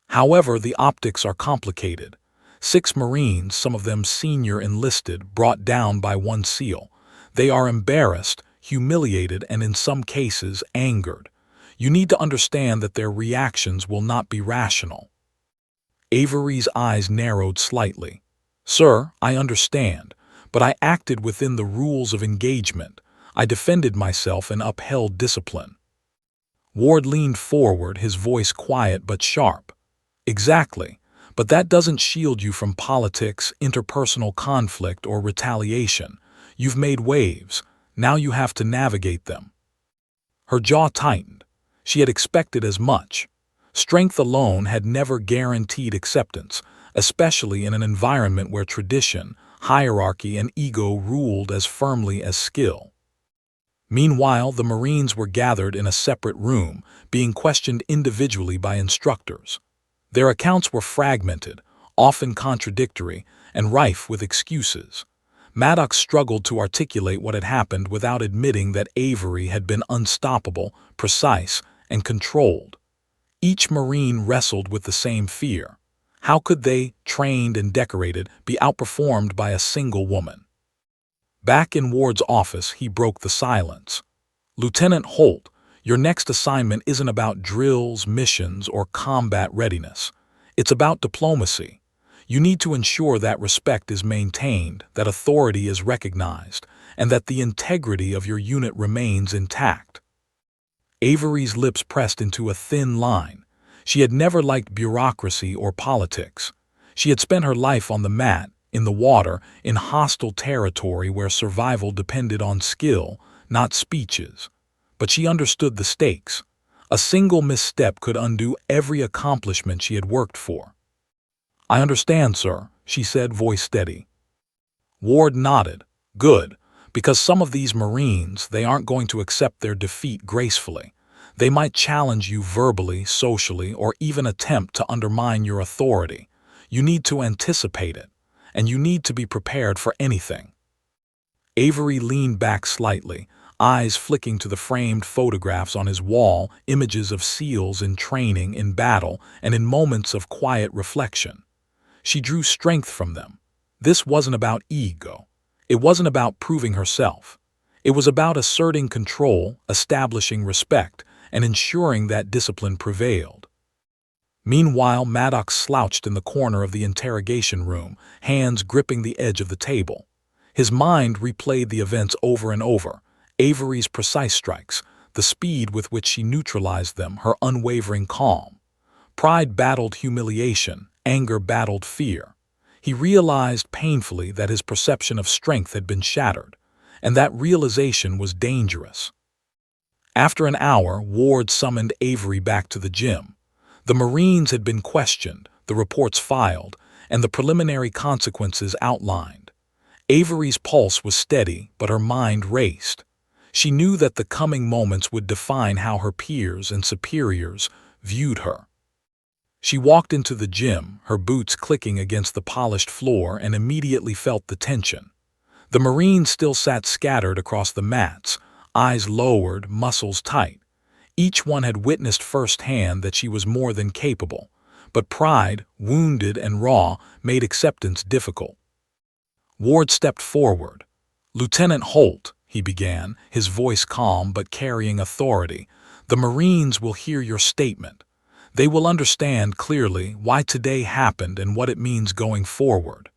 "However, the optics are complicated. 6 Marines, some of them senior enlisted, brought down by one SEAL. They are embarrassed, humiliated, and in some cases angered. You need to understand that their reactions will not be rational." Avery's eyes narrowed slightly. "Sir, I understand, but I acted within the rules of engagement. I defended myself and upheld discipline." Ward leaned forward, his voice quiet but sharp. "Exactly. But that doesn't shield you from politics, interpersonal conflict, or retaliation. You've made waves. Now you have to navigate them." Her jaw tightened. She had expected as much. Strength alone had never guaranteed acceptance, especially in an environment where tradition, hierarchy, and ego ruled as firmly as skill. Meanwhile, the Marines were gathered in a separate room, being questioned individually by instructors. Their accounts were fragmented, often contradictory, and rife with excuses. Maddox struggled to articulate what had happened without admitting that Avery had been unstoppable, precise, and controlled. Each Marine wrestled with the same fear. How could they, trained and decorated, be outperformed by a single woman? Back in Ward's office, he broke the silence. "Lieutenant Holt, your next assignment isn't about drills, missions, or combat readiness. It's about diplomacy. You need to ensure that respect is maintained, that authority is recognized, and that the integrity of your unit remains intact." Avery's lips pressed into a thin line. She had never liked bureaucracy or politics. She had spent her life on the mat, in the water, in hostile territory where survival depended on skill, not speeches. But she understood the stakes. A single misstep could undo every accomplishment she had worked for. "I understand, sir," she said, voice steady. Ward nodded. "Good. Because some of these Marines, they aren't going to accept their defeat gracefully. They might challenge you verbally, socially, or even attempt to undermine your authority. You need to anticipate it, and you need to be prepared for anything." Avery leaned back slightly, eyes flicking to the framed photographs on his wall, images of SEALs in training, in battle, and in moments of quiet reflection. She drew strength from them. This wasn't about ego. It wasn't about proving herself. It was about asserting control, establishing respect, and ensuring that discipline prevailed. Meanwhile, Maddox slouched in the corner of the interrogation room, hands gripping the edge of the table. His mind replayed the events over and over. Avery's precise strikes, the speed with which she neutralized them, her unwavering calm. Pride battled humiliation, anger battled fear. He realized painfully that his perception of strength had been shattered, and that realization was dangerous. After an hour, Ward summoned Avery back to the gym. The Marines had been questioned, the reports filed, and the preliminary consequences outlined. Avery's pulse was steady, but her mind raced. She knew that the coming moments would define how her peers and superiors viewed her. She walked into the gym, her boots clicking against the polished floor, and immediately felt the tension. The Marines still sat scattered across the mats, eyes lowered, muscles tight. Each one had witnessed firsthand that she was more than capable, but pride, wounded and raw, made acceptance difficult. Ward stepped forward. "Lieutenant Holt," he began, his voice calm but carrying authority, "the Marines will hear your statement. They will understand clearly why today happened and what it means going forward."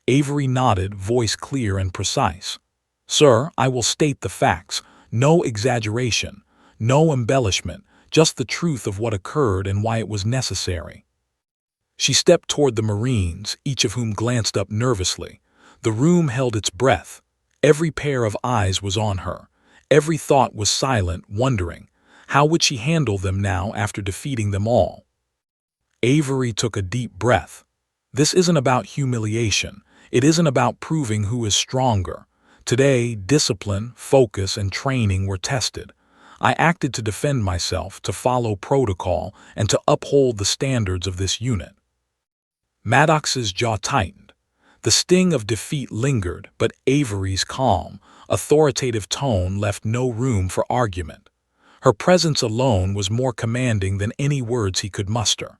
Avery nodded, voice clear and precise. "Sir, I will state the facts. No exaggeration, no embellishment, just the truth of what occurred and why it was necessary." She stepped toward the Marines, each of whom glanced up nervously. The room held its breath. Every pair of eyes was on her. Every thought was silent, wondering, how would she handle them now after defeating them all? Avery took a deep breath. "This isn't about humiliation. It isn't about proving who is stronger. Today, discipline, focus, and training were tested. I acted to defend myself, to follow protocol, and to uphold the standards of this unit." Maddox's jaw tightened. The sting of defeat lingered, but Avery's calm, authoritative tone left no room for argument. Her presence alone was more commanding than any words he could muster.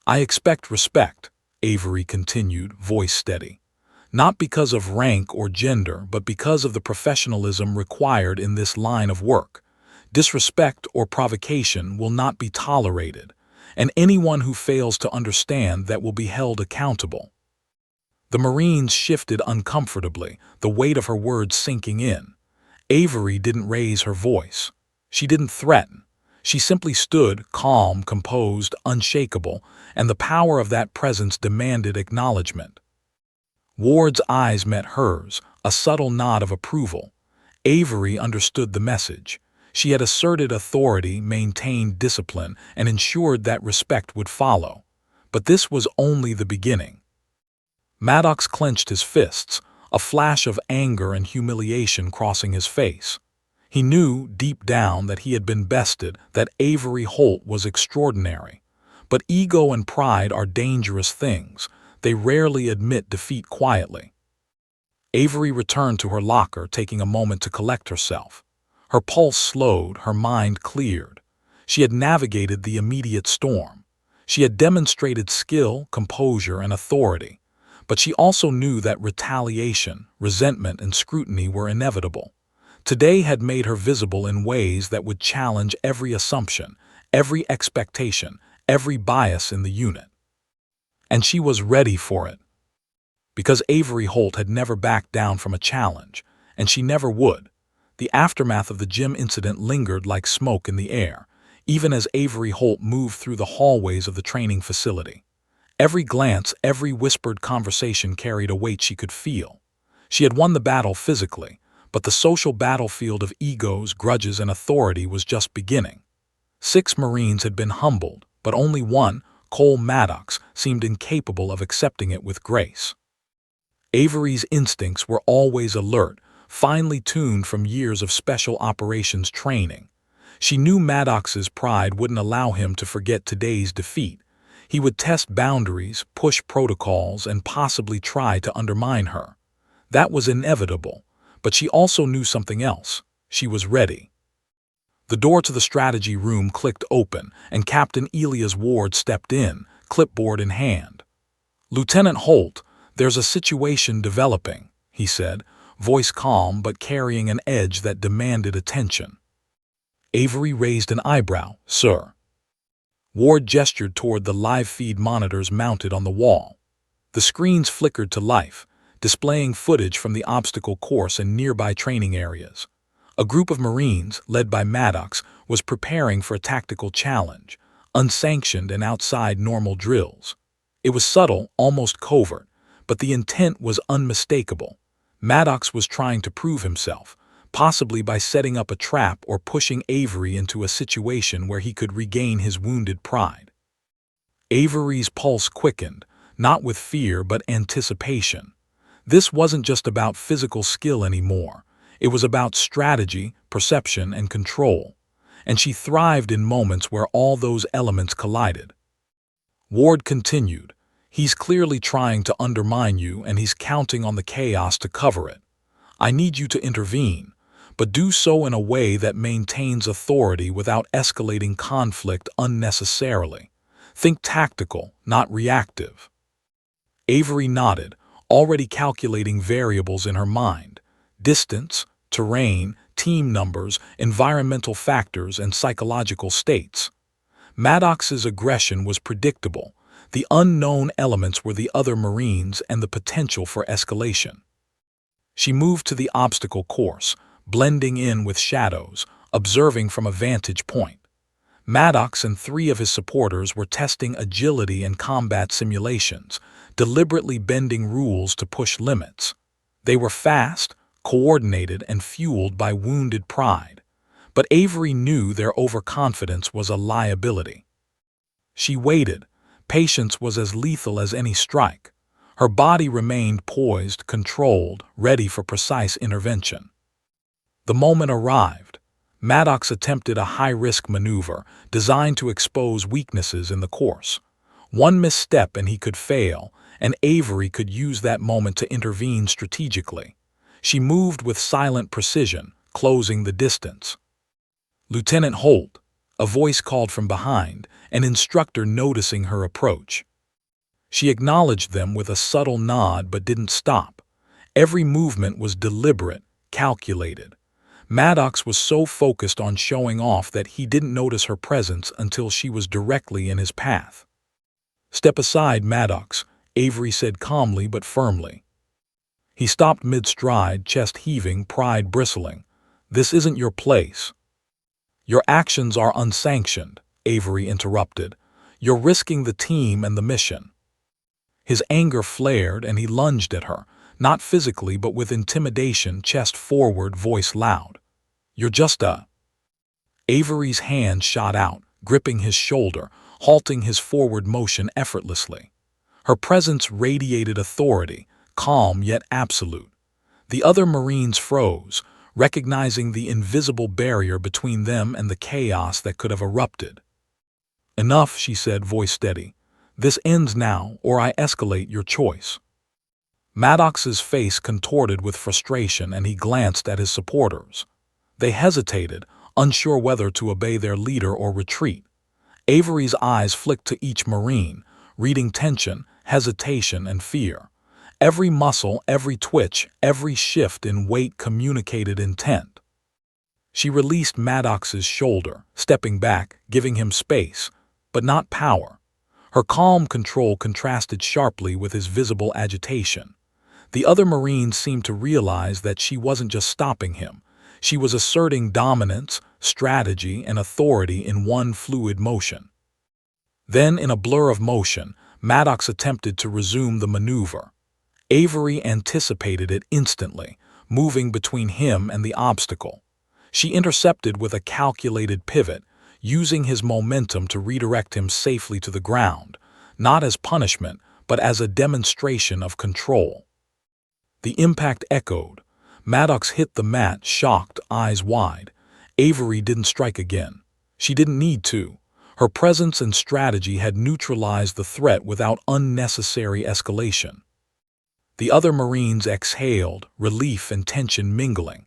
"I expect respect," Avery continued, voice steady. "Not because of rank or gender, but because of the professionalism required in this line of work. Disrespect or provocation will not be tolerated, and anyone who fails to understand that will be held accountable." The Marines shifted uncomfortably, the weight of her words sinking in. Avery didn't raise her voice. She didn't threaten. She simply stood, calm, composed, unshakable, and the power of that presence demanded acknowledgement. Ward's eyes met hers, a subtle nod of approval. Avery understood the message. She had asserted authority, maintained discipline, and ensured that respect would follow. But this was only the beginning. Maddox clenched his fists, a flash of anger and humiliation crossing his face. He knew, deep down, that he had been bested, that Avery Holt was extraordinary. But ego and pride are dangerous things. They rarely admit defeat quietly. Avery returned to her locker, taking a moment to collect herself. Her pulse slowed, her mind cleared. She had navigated the immediate storm. She had demonstrated skill, composure, and authority. But she also knew that retaliation, resentment, and scrutiny were inevitable. Today had made her visible in ways that would challenge every assumption, every expectation, every bias in the unit. And she was ready for it. Because Avery Holt had never backed down from a challenge, and she never would. The aftermath of the gym incident lingered like smoke in the air, even as Avery Holt moved through the hallways of the training facility. Every glance, every whispered conversation carried a weight she could feel. She had won the battle physically, but the social battlefield of egos, grudges, and authority was just beginning. 6 Marines had been humbled, but only one, Cole Maddox, seemed incapable of accepting it with grace. Avery's instincts were always alert, finely tuned from years of special operations training. She knew Maddox's pride wouldn't allow him to forget today's defeat. He would test boundaries, push protocols, and possibly try to undermine her. That was inevitable, but she also knew something else. She was ready. The door to the strategy room clicked open, and Captain Elias Ward stepped in, clipboard in hand. "Lieutenant Holt, there's a situation developing," he said, voice calm but carrying an edge that demanded attention. Avery raised an eyebrow. "Sir." Ward gestured toward the live feed monitors mounted on the wall. The screens flickered to life, displaying footage from the obstacle course and nearby training areas. A group of Marines, led by Maddox, was preparing for a tactical challenge, unsanctioned and outside normal drills. It was subtle, almost covert, but the intent was unmistakable. Maddox was trying to prove himself, possibly by setting up a trap or pushing Avery into a situation where he could regain his wounded pride. Avery's pulse quickened, not with fear but anticipation. This wasn't just about physical skill anymore. It was about strategy, perception, and control. And she thrived in moments where all those elements collided. Ward continued, "He's clearly trying to undermine you, and he's counting on the chaos to cover it. I need you to intervene, but do so in a way that maintains authority without escalating conflict unnecessarily. Think tactical, not reactive." Avery nodded, already calculating variables in her mind: distance, terrain, team numbers, environmental factors, and psychological states. Maddox's aggression was predictable. The unknown elements were the other Marines and the potential for escalation. She moved to the obstacle course, blending in with shadows, observing from a vantage point. Maddox and 3 of his supporters were testing agility and combat simulations, deliberately bending rules to push limits. They were fast, coordinated, and fueled by wounded pride. But Avery knew their overconfidence was a liability. She waited. Patience was as lethal as any strike. Her body remained poised, controlled, ready for precise intervention. The moment arrived. Maddox attempted a high-risk maneuver designed to expose weaknesses in the course. One misstep and he could fail, and Avery could use that moment to intervene strategically. She moved with silent precision, closing the distance. "Lieutenant Holt," a voice called from behind, an instructor noticing her approach. She acknowledged them with a subtle nod but didn't stop. Every movement was deliberate, calculated. Maddox was so focused on showing off that he didn't notice her presence until she was directly in his path. "Step aside, Maddox," Avery said calmly but firmly. He stopped mid-stride, chest heaving, pride bristling. This isn't your place. Your actions are unsanctioned, Avery interrupted. You're risking the team and the mission. His anger flared and he lunged at her, not physically but with intimidation, chest forward, voice loud. You're just a... Avery's hand shot out, gripping his shoulder, halting his forward motion effortlessly. Her presence radiated authority, calm yet absolute. The other Marines froze, recognizing the invisible barrier between them and the chaos that could have erupted. Enough, she said, voice steady. This ends now, or I escalate your choice. Maddox's face contorted with frustration and he glanced at his supporters. They hesitated, unsure whether to obey their leader or retreat. Avery's eyes flicked to each Marine, reading tension, hesitation, and fear. Every muscle, every twitch, every shift in weight communicated intent. She released Maddox's shoulder, stepping back, giving him space, but not power. Her calm control contrasted sharply with his visible agitation. The other Marines seemed to realize that she wasn't just stopping him. She was asserting dominance, strategy, and authority in one fluid motion. Then, in a blur of motion, Maddox attempted to resume the maneuver. Avery anticipated it instantly, moving between him and the obstacle. She intercepted with a calculated pivot, using his momentum to redirect him safely to the ground, not as punishment, but as a demonstration of control. The impact echoed. Maddox hit the mat, shocked, eyes wide. Avery didn't strike again. She didn't need to. Her presence and strategy had neutralized the threat without unnecessary escalation. The other Marines exhaled, relief and tension mingling.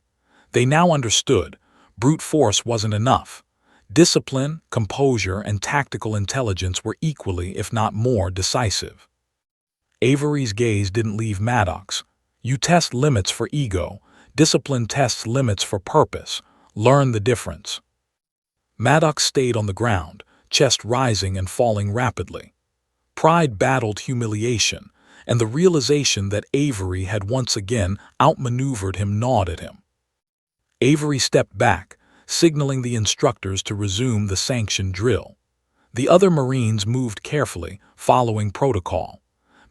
They now understood. Brute force wasn't enough. Discipline, composure, and tactical intelligence were equally, if not more, decisive. Avery's gaze didn't leave Maddox. You test limits for ego. Discipline tests limits for purpose. Learn the difference. Maddox stayed on the ground, chest rising and falling rapidly. Pride battled humiliation, and the realization that Avery had once again outmaneuvered him gnawed at him. Avery stepped back, signaling the instructors to resume the sanctioned drill. The other Marines moved carefully, following protocol.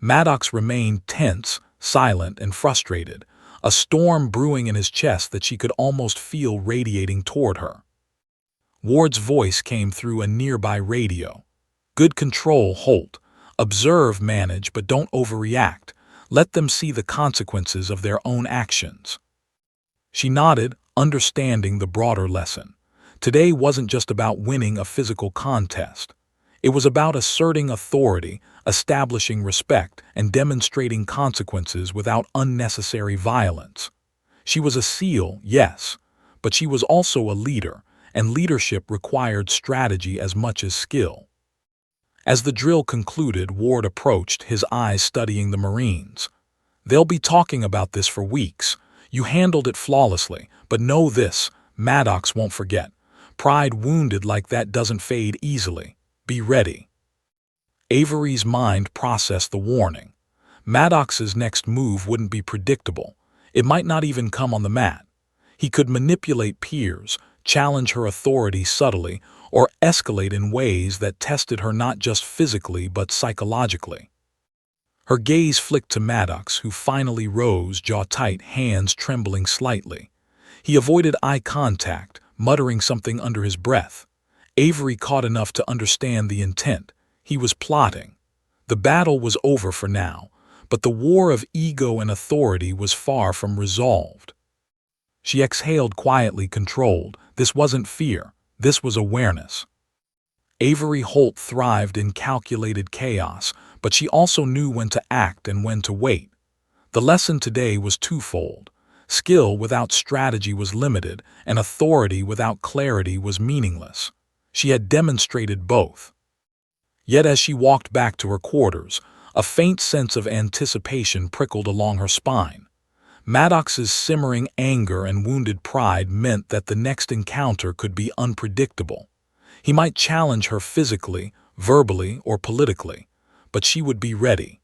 Maddox remained tense, silent, and frustrated, a storm brewing in his chest that she could almost feel radiating toward her. Ward's voice came through a nearby radio. Good control, Holt. Observe, manage, but don't overreact. Let them see the consequences of their own actions. She nodded, understanding the broader lesson. Today wasn't just about winning a physical contest. It was about asserting authority, establishing respect, and demonstrating consequences without unnecessary violence. She was a SEAL, yes, but she was also a leader, and leadership required strategy as much as skill. As the drill concluded, Ward approached, his eyes studying the Marines. They'll be talking about this for weeks. You handled it flawlessly, but know this, Maddox won't forget. Pride wounded like that doesn't fade easily. Be ready. Avery's mind processed the warning. Maddox's next move wouldn't be predictable. It might not even come on the mat. He could manipulate peers, challenge her authority subtly, or escalate in ways that tested her not just physically but psychologically. Her gaze flicked to Maddox, who finally rose, jaw tight, hands trembling slightly. He avoided eye contact, muttering something under his breath. Avery caught enough to understand the intent. He was plotting. The battle was over for now, but the war of ego and authority was far from resolved. She exhaled quietly, controlled. This wasn't fear. This was awareness. Avery Holt thrived in calculated chaos, but she also knew when to act and when to wait. The lesson today was twofold. Skill without strategy was limited, and authority without clarity was meaningless. She had demonstrated both. Yet as she walked back to her quarters, a faint sense of anticipation prickled along her spine. Maddox's simmering anger and wounded pride meant that the next encounter could be unpredictable. He might challenge her physically, verbally, or politically, but she would be ready.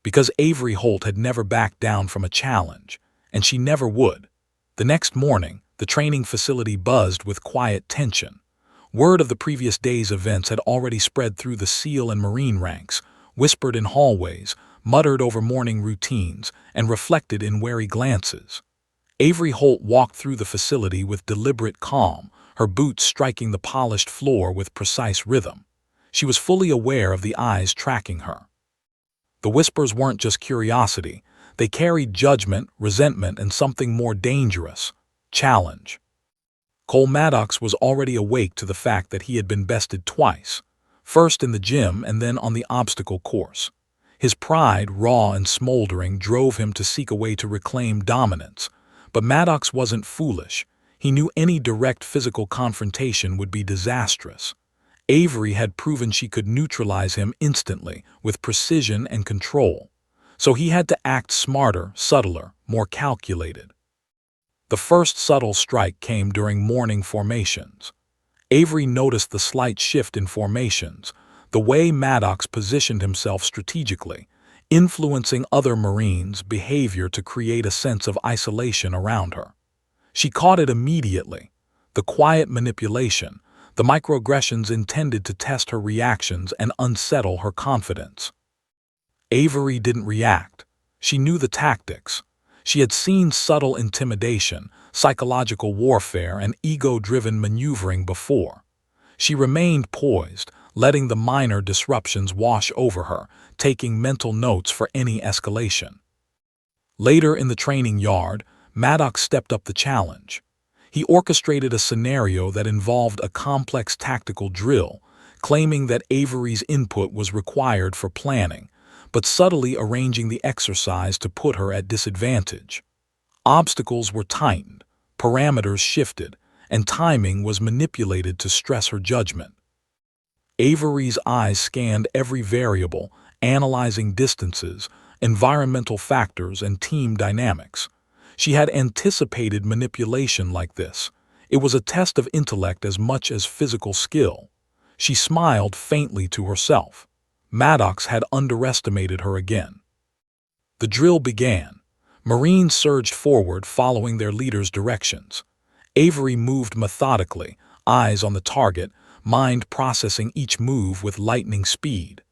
Because Avery Holt had never backed down from a challenge, and she never would. The next morning, The training facility buzzed with quiet tension. Word of the previous day's events had already spread through the SEAL and Marine ranks, whispered in hallways, muttered over morning routines, and reflected in wary glances. Avery Holt walked through the facility with deliberate calm, her boots striking the polished floor with precise rhythm. She was fully aware of the eyes tracking her. The whispers weren't just curiosity. They carried judgment, resentment, and something more dangerous: challenge. Cole Maddox was already awake to the fact that he had been bested twice, first in the gym and then on the obstacle course. His pride, raw and smoldering, drove him to seek a way to reclaim dominance. But Maddox wasn't foolish. He knew any direct physical confrontation would be disastrous. Avery had proven she could neutralize him instantly, with precision and control. So he had to act smarter, subtler, more calculated. The first subtle strike came during morning formations. Avery noticed the slight shift in formations, the way Maddox positioned himself strategically, influencing other Marines' behavior to create a sense of isolation around her. She caught it immediately: the quiet manipulation, the microaggressions intended to test her reactions and unsettle her confidence. Avery didn't react. She knew the tactics. She had seen subtle intimidation, psychological warfare, and ego-driven maneuvering before. She remained poised, letting the minor disruptions wash over her, taking mental notes for any escalation. Later in the training yard, Maddox stepped up the challenge. He orchestrated a scenario that involved a complex tactical drill, claiming that Avery's input was required for planning, but subtly arranging the exercise to put her at disadvantage. Obstacles were tightened, parameters shifted, and timing was manipulated to stress her judgment. Avery's eyes scanned every variable, analyzing distances, environmental factors, and team dynamics. She had anticipated manipulation like this. It was a test of intellect as much as physical skill. She smiled faintly to herself. Maddox had underestimated her again. The drill began. Marines surged forward, following their leader's directions. Avery moved methodically, eyes on the target, mind processing each move with lightning speed.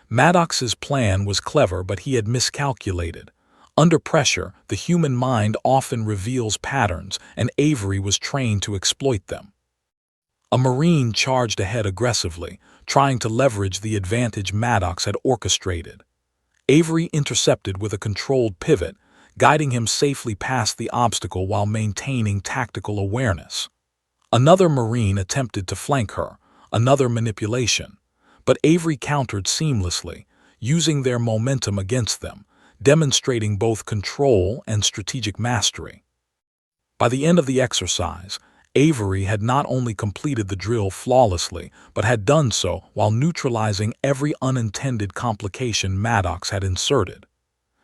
Maddox's plan was clever, but he had miscalculated. Under pressure, the human mind often reveals patterns, and Avery was trained to exploit them. A Marine charged ahead aggressively, trying to leverage the advantage Maddox had orchestrated. Avery intercepted with a controlled pivot, guiding him safely past the obstacle while maintaining tactical awareness. Another Marine attempted to flank her, another manipulation, but Avery countered seamlessly, using their momentum against them, demonstrating both control and strategic mastery. By the end of the exercise, Avery had not only completed the drill flawlessly, but had done so while neutralizing every unintended complication Maddox had inserted.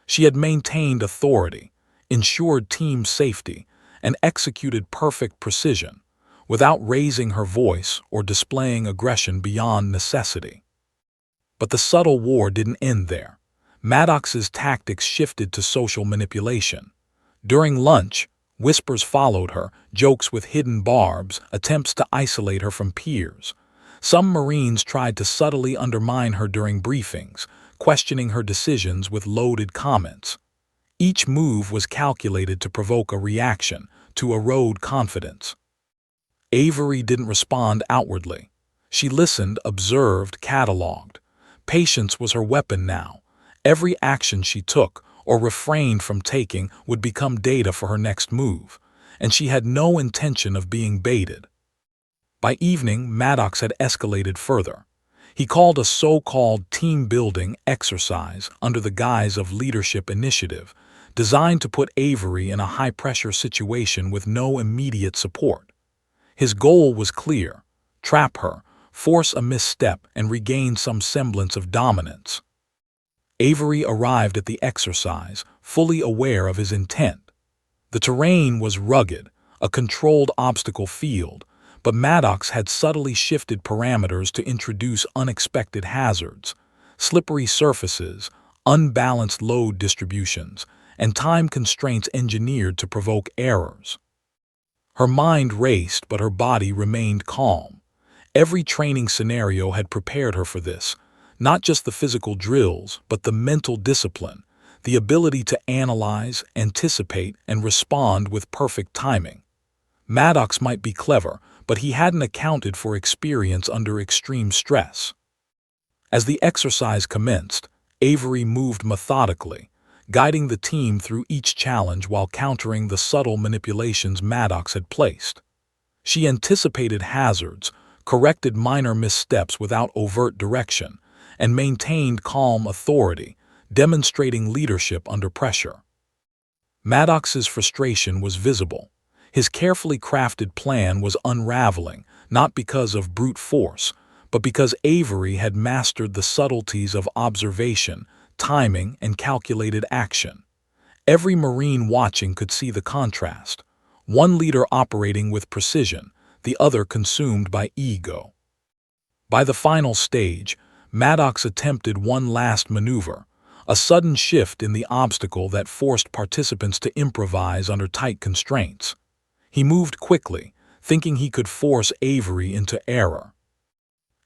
She had maintained authority, ensured team safety, and executed perfect precision, without raising her voice or displaying aggression beyond necessity. But the subtle war didn't end there. Maddox's tactics shifted to social manipulation. During lunch, whispers followed her, jokes with hidden barbs, attempts to isolate her from peers. Some Marines tried to subtly undermine her during briefings, questioning her decisions with loaded comments. Each move was calculated to provoke a reaction, to erode confidence. Avery didn't respond outwardly. She listened, observed, cataloged. Patience was her weapon now. Every action she took, or refrained from taking, would become data for her next move, and she had no intention of being baited. By evening, Maddox had escalated further. He called a so-called team-building exercise under the guise of leadership initiative, designed to put Avery in a high-pressure situation with no immediate support. His goal was clear: trap her, force a misstep, and regain some semblance of dominance. Avery arrived at the exercise, fully aware of his intent. The terrain was rugged, a controlled obstacle field, but Maddox had subtly shifted parameters to introduce unexpected hazards: slippery surfaces, unbalanced load distributions, and time constraints engineered to provoke errors. Her mind raced, but her body remained calm. Every training scenario had prepared her for this, not just the physical drills, but the mental discipline, the ability to analyze, anticipate, and respond with perfect timing. Maddox might be clever, but he hadn't accounted for experience under extreme stress. As the exercise commenced, Avery moved methodically, guiding the team through each challenge while countering the subtle manipulations Maddox had placed. She anticipated hazards, corrected minor missteps without overt direction, and maintained calm authority, demonstrating leadership under pressure. Maddox's frustration was visible. His carefully crafted plan was unraveling, not because of brute force, but because Avery had mastered the subtleties of observation, timing, and calculated action. Every Marine watching could see the contrast. One leader operating with precision, the other consumed by ego. By the final stage, Maddox attempted one last maneuver, a sudden shift in the obstacle that forced participants to improvise under tight constraints. He moved quickly, thinking he could force Avery into error.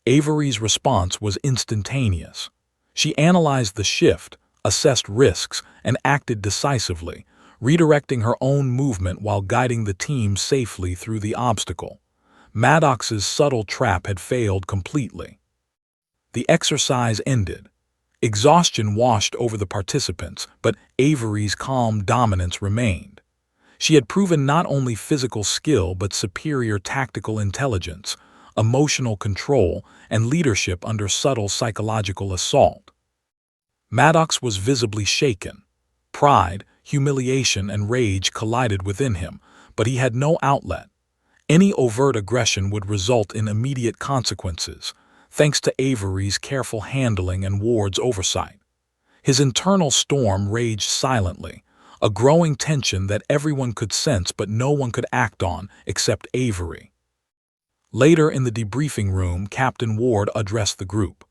Avery's response was instantaneous. She analyzed the shift, assessed risks, and acted decisively, redirecting her own movement while guiding the team safely through the obstacle. Maddox's subtle trap had failed completely. The exercise ended. Exhaustion washed over the participants, but Avery's calm dominance remained. She had proven not only physical skill but superior tactical intelligence, emotional control, and leadership under subtle psychological assault. Maddox was visibly shaken. Pride, humiliation, and rage collided within him, but he had no outlet. Any overt aggression would result in immediate consequences, thanks to Avery's careful handling and Ward's oversight. His internal storm raged silently, a growing tension that everyone could sense but no one could act on except Avery. Later in the debriefing room, Captain Ward addressed the group.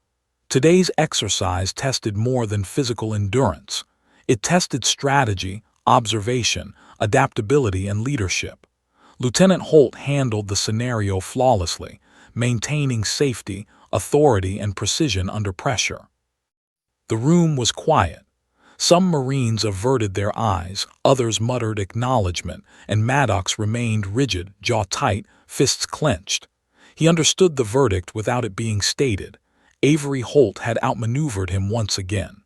Today's exercise tested more than physical endurance. It tested strategy, observation, adaptability, and leadership. Lieutenant Holt handled the scenario flawlessly, maintaining safety, authority, and precision under pressure. The room was quiet. Some Marines averted their eyes, others muttered acknowledgement, and Maddox remained rigid, jaw tight, fists clenched. He understood the verdict without it being stated. Avery Holt had outmaneuvered him once again.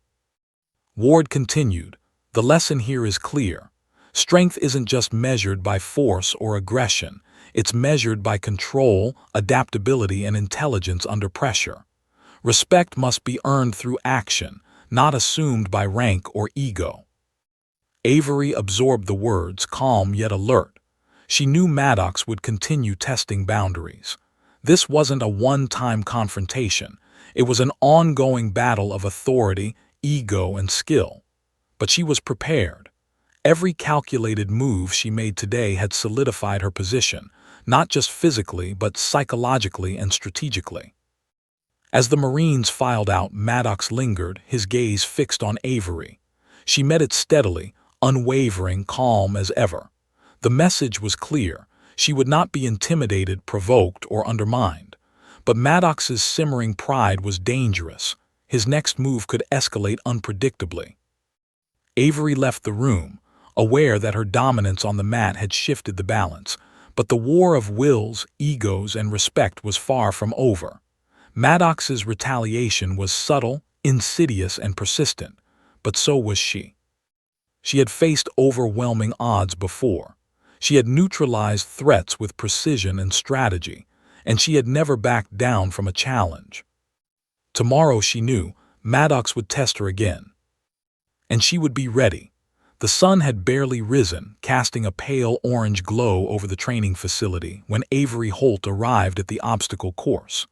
Ward continued, "The lesson here is clear. Strength isn't just measured by force or aggression. It's measured by control, adaptability, and intelligence under pressure. Respect must be earned through action, not assumed by rank or ego." Avery absorbed the words, calm yet alert. She knew Maddox would continue testing boundaries. This wasn't a one-time confrontation. It was an ongoing battle of authority, ego, and skill. But she was prepared. Every calculated move she made today had solidified her position, not just physically but psychologically and strategically. As the Marines filed out, Maddox lingered, his gaze fixed on Avery. She met it steadily, unwavering, calm as ever. The message was clear. She would not be intimidated, provoked, or undermined. But Maddox's simmering pride was dangerous. His next move could escalate unpredictably. Avery left the room, aware that her dominance on the mat had shifted the balance, but the war of wills, egos, and respect was far from over. Maddox's retaliation was subtle, insidious, and persistent, but so was she. She had faced overwhelming odds before. She had neutralized threats with precision and strategy, and she had never backed down from a challenge. Tomorrow, she knew, Maddox would test her again. And she would be ready. The sun had barely risen, casting a pale orange glow over the training facility when Avery Holt arrived at the obstacle course.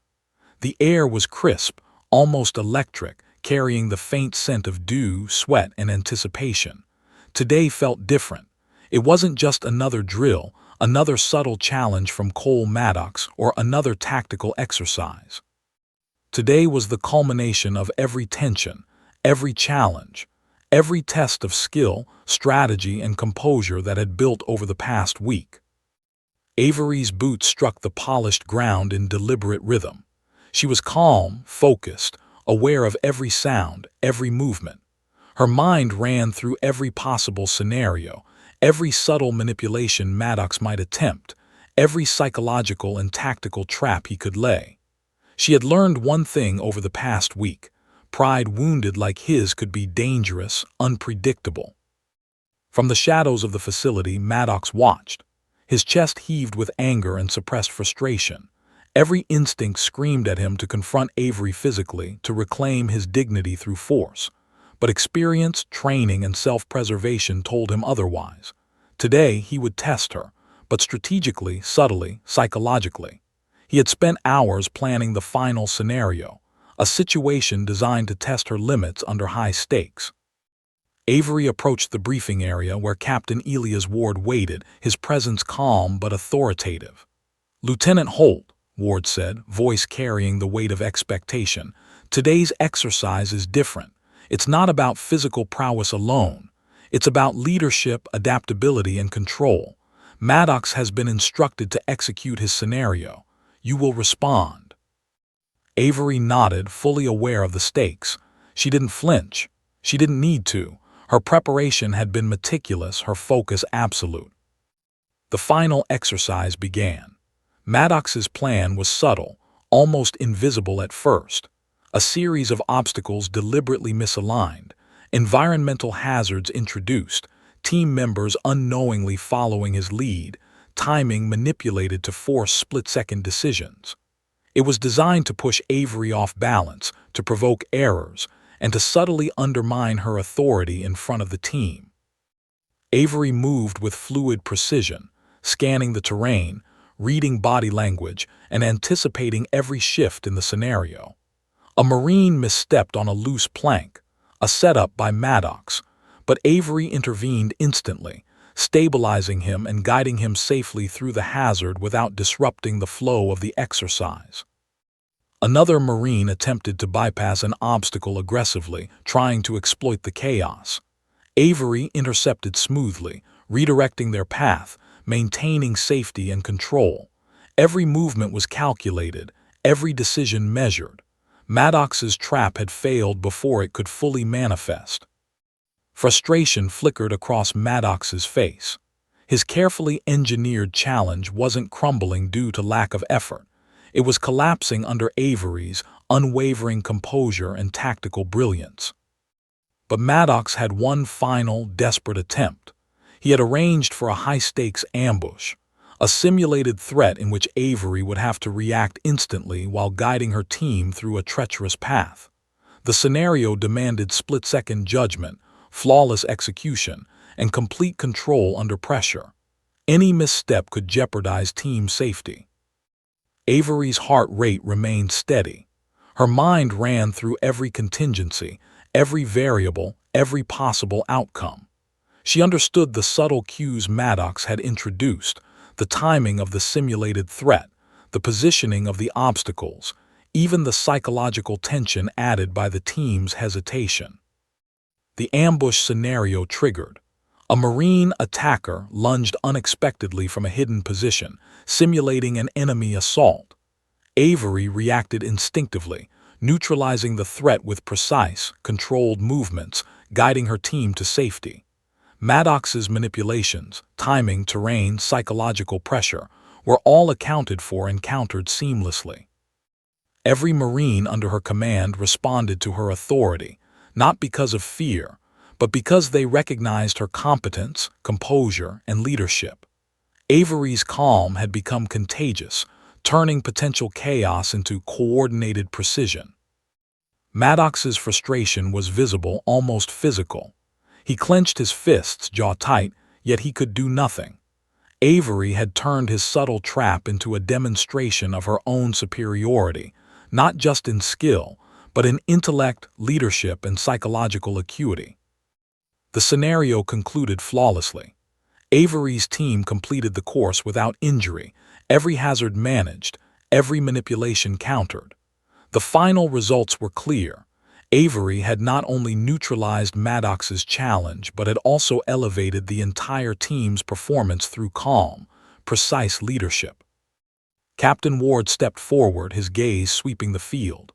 The air was crisp, almost electric, carrying the faint scent of dew, sweat, and anticipation. Today felt different. It wasn't just another drill, another subtle challenge from Cole Maddox, or another tactical exercise. Today was the culmination of every tension, every challenge, every test of skill, strategy, and composure that had built over the past week. Avery's boots struck the polished ground in deliberate rhythm. She was calm, focused, aware of every sound, every movement. Her mind ran through every possible scenario, every subtle manipulation Maddox might attempt, every psychological and tactical trap he could lay. She had learned one thing over the past week: pride wounded like his could be dangerous, unpredictable. From the shadows of the facility, Maddox watched. His chest heaved with anger and suppressed frustration. Every instinct screamed at him to confront Avery physically, to reclaim his dignity through force. But experience, training, and self-preservation told him otherwise. Today, he would test her, but strategically, subtly, psychologically. He had spent hours planning the final scenario, a situation designed to test her limits under high stakes. Avery approached the briefing area where Captain Elias Ward waited, his presence calm but authoritative. "Lieutenant Holt," Ward said, voice carrying the weight of expectation, "today's exercise is different. It's not about physical prowess alone. It's about leadership, adaptability, and control. Maddox has been instructed to execute his scenario. You will respond." Avery nodded, fully aware of the stakes. She didn't flinch. She didn't need to. Her preparation had been meticulous, her focus absolute. The final exercise began. Maddox's plan was subtle, almost invisible at first. A series of obstacles deliberately misaligned, environmental hazards introduced, team members unknowingly following his lead, timing manipulated to force split-second decisions. It was designed to push Avery off balance, to provoke errors, and to subtly undermine her authority in front of the team. Avery moved with fluid precision, scanning the terrain, reading body language, and anticipating every shift in the scenario. A Marine misstepped on a loose plank, a setup by Maddox, but Avery intervened instantly, stabilizing him and guiding him safely through the hazard without disrupting the flow of the exercise. Another Marine attempted to bypass an obstacle aggressively, trying to exploit the chaos. Avery intercepted smoothly, redirecting their path, maintaining safety and control. Every movement was calculated, every decision measured. Maddox's trap had failed before it could fully manifest. Frustration flickered across Maddox's face. His carefully engineered challenge wasn't crumbling due to lack of effort. It was collapsing under Avery's unwavering composure and tactical brilliance. But Maddox had one final, desperate attempt. He had arranged for a high-stakes ambush, a simulated threat in which Avery would have to react instantly while guiding her team through a treacherous path. The scenario demanded split-second judgment, flawless execution, and complete control under pressure. Any misstep could jeopardize team safety. Avery's heart rate remained steady. Her mind ran through every contingency, every variable, every possible outcome. She understood the subtle cues Maddox had introduced, the timing of the simulated threat, the positioning of the obstacles, even the psychological tension added by the team's hesitation. The ambush scenario triggered. A Marine attacker lunged unexpectedly from a hidden position, simulating an enemy assault. Avery reacted instinctively, neutralizing the threat with precise, controlled movements, guiding her team to safety. Maddox's manipulations, timing, terrain, psychological pressure, were all accounted for and countered seamlessly. Every Marine under her command responded to her authority, not because of fear, but because they recognized her competence, composure, and leadership. Avery's calm had become contagious, turning potential chaos into coordinated precision. Maddox's frustration was visible, almost physical. He clenched his fists, jaw tight, yet he could do nothing. Avery had turned his subtle trap into a demonstration of her own superiority, not just in skill, but in intellect, leadership, and psychological acuity. The scenario concluded flawlessly. Avery's team completed the course without injury, every hazard managed, every manipulation countered. The final results were clear. Avery had not only neutralized Maddox's challenge, but had also elevated the entire team's performance through calm, precise leadership. Captain Ward stepped forward, his gaze sweeping the field.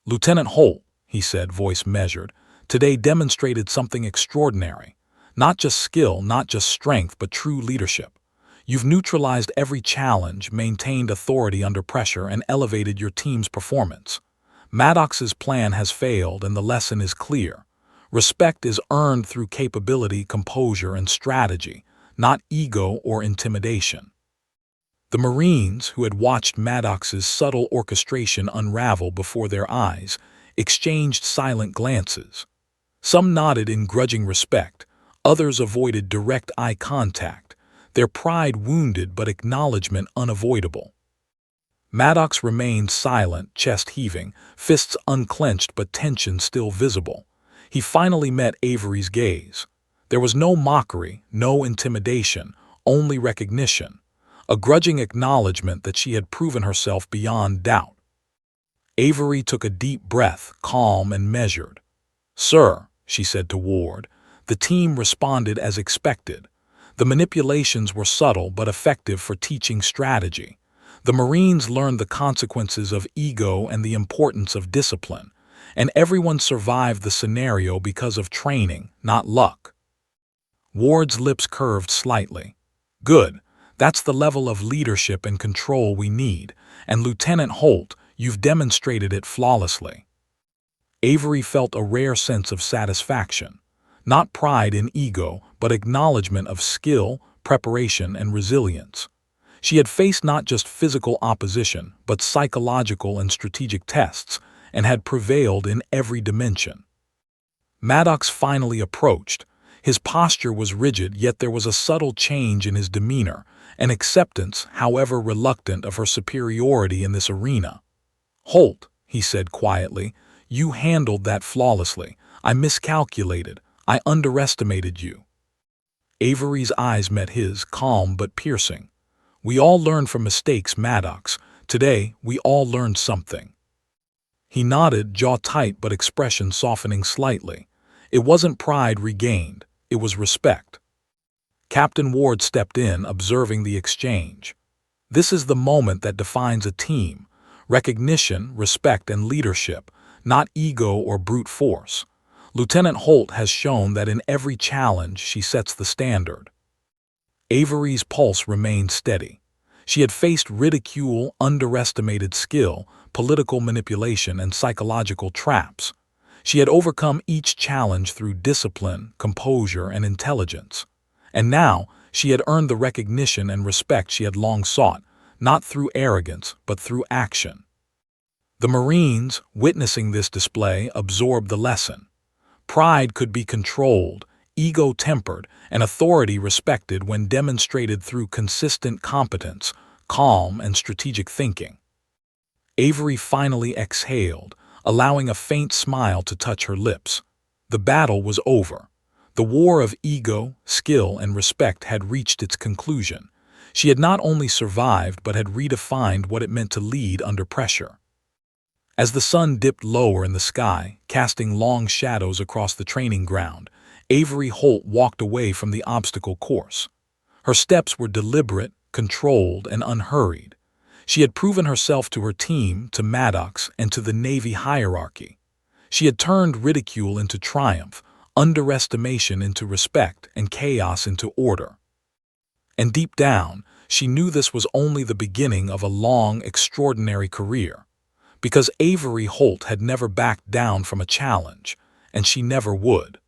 "Lieutenant Holt," he said, voice measured, "today demonstrated something extraordinary. Not just skill, not just strength, but true leadership. You've neutralized every challenge, maintained authority under pressure, and elevated your team's performance. Maddox's plan has failed, and the lesson is clear. Respect is earned through capability, composure, and strategy, not ego or intimidation." The Marines, who had watched Maddox's subtle orchestration unravel before their eyes, exchanged silent glances. Some nodded in grudging respect, others avoided direct eye contact, their pride wounded but acknowledgement unavoidable. Maddox remained silent, chest heaving, fists unclenched but tension still visible. He finally met Avery's gaze. There was no mockery, no intimidation, only recognition, a grudging acknowledgement that she had proven herself beyond doubt. Avery took a deep breath, calm and measured. "Sir," she said to Ward. The team responded as expected. The manipulations were subtle but effective for teaching strategy. The Marines learned the consequences of ego and the importance of discipline, and everyone survived the scenario because of training, not luck. Ward's lips curved slightly. "Good. That's the level of leadership and control we need, and Lieutenant Holt, you've demonstrated it flawlessly." Avery felt a rare sense of satisfaction. Not pride in ego, but acknowledgement of skill, preparation, and resilience. She had faced not just physical opposition, but psychological and strategic tests, and had prevailed in every dimension. Maddox finally approached. His posture was rigid, yet there was a subtle change in his demeanor, an acceptance, however reluctant, of her superiority in this arena. "Holt," he said quietly, "you handled that flawlessly. I miscalculated. I underestimated you." Avery's eyes met his, calm but piercing. "We all learn from mistakes, Maddox. Today, we all learned something." He nodded, jaw tight but expression softening slightly. It wasn't pride regained, it was respect. Captain Ward stepped in, observing the exchange. This is the moment that defines a team. Recognition, respect, and leadership, not ego or brute force. Lieutenant Holt has shown that in every challenge she sets the standard. Avery's pulse remained steady. She had faced ridicule, underestimated skill, political manipulation, and psychological traps. She had overcome each challenge through discipline, composure, and intelligence. And now, she had earned the recognition and respect she had long sought, not through arrogance, but through action. The Marines, witnessing this display, absorbed the lesson. Pride could be controlled, ego tempered, and authority respected when demonstrated through consistent competence, calm, and strategic thinking. Avery finally exhaled, allowing a faint smile to touch her lips. The battle was over. The war of ego, skill, and respect had reached its conclusion. She had not only survived but had redefined what it meant to lead under pressure. As the sun dipped lower in the sky, casting long shadows across the training ground, Avery Holt walked away from the obstacle course. Her steps were deliberate, controlled, and unhurried. She had proven herself to her team, to Maddox, and to the Navy hierarchy. She had turned ridicule into triumph, underestimation into respect, and chaos into order. And deep down, she knew this was only the beginning of a long, extraordinary career. Because Avery Holt had never backed down from a challenge, and she never would.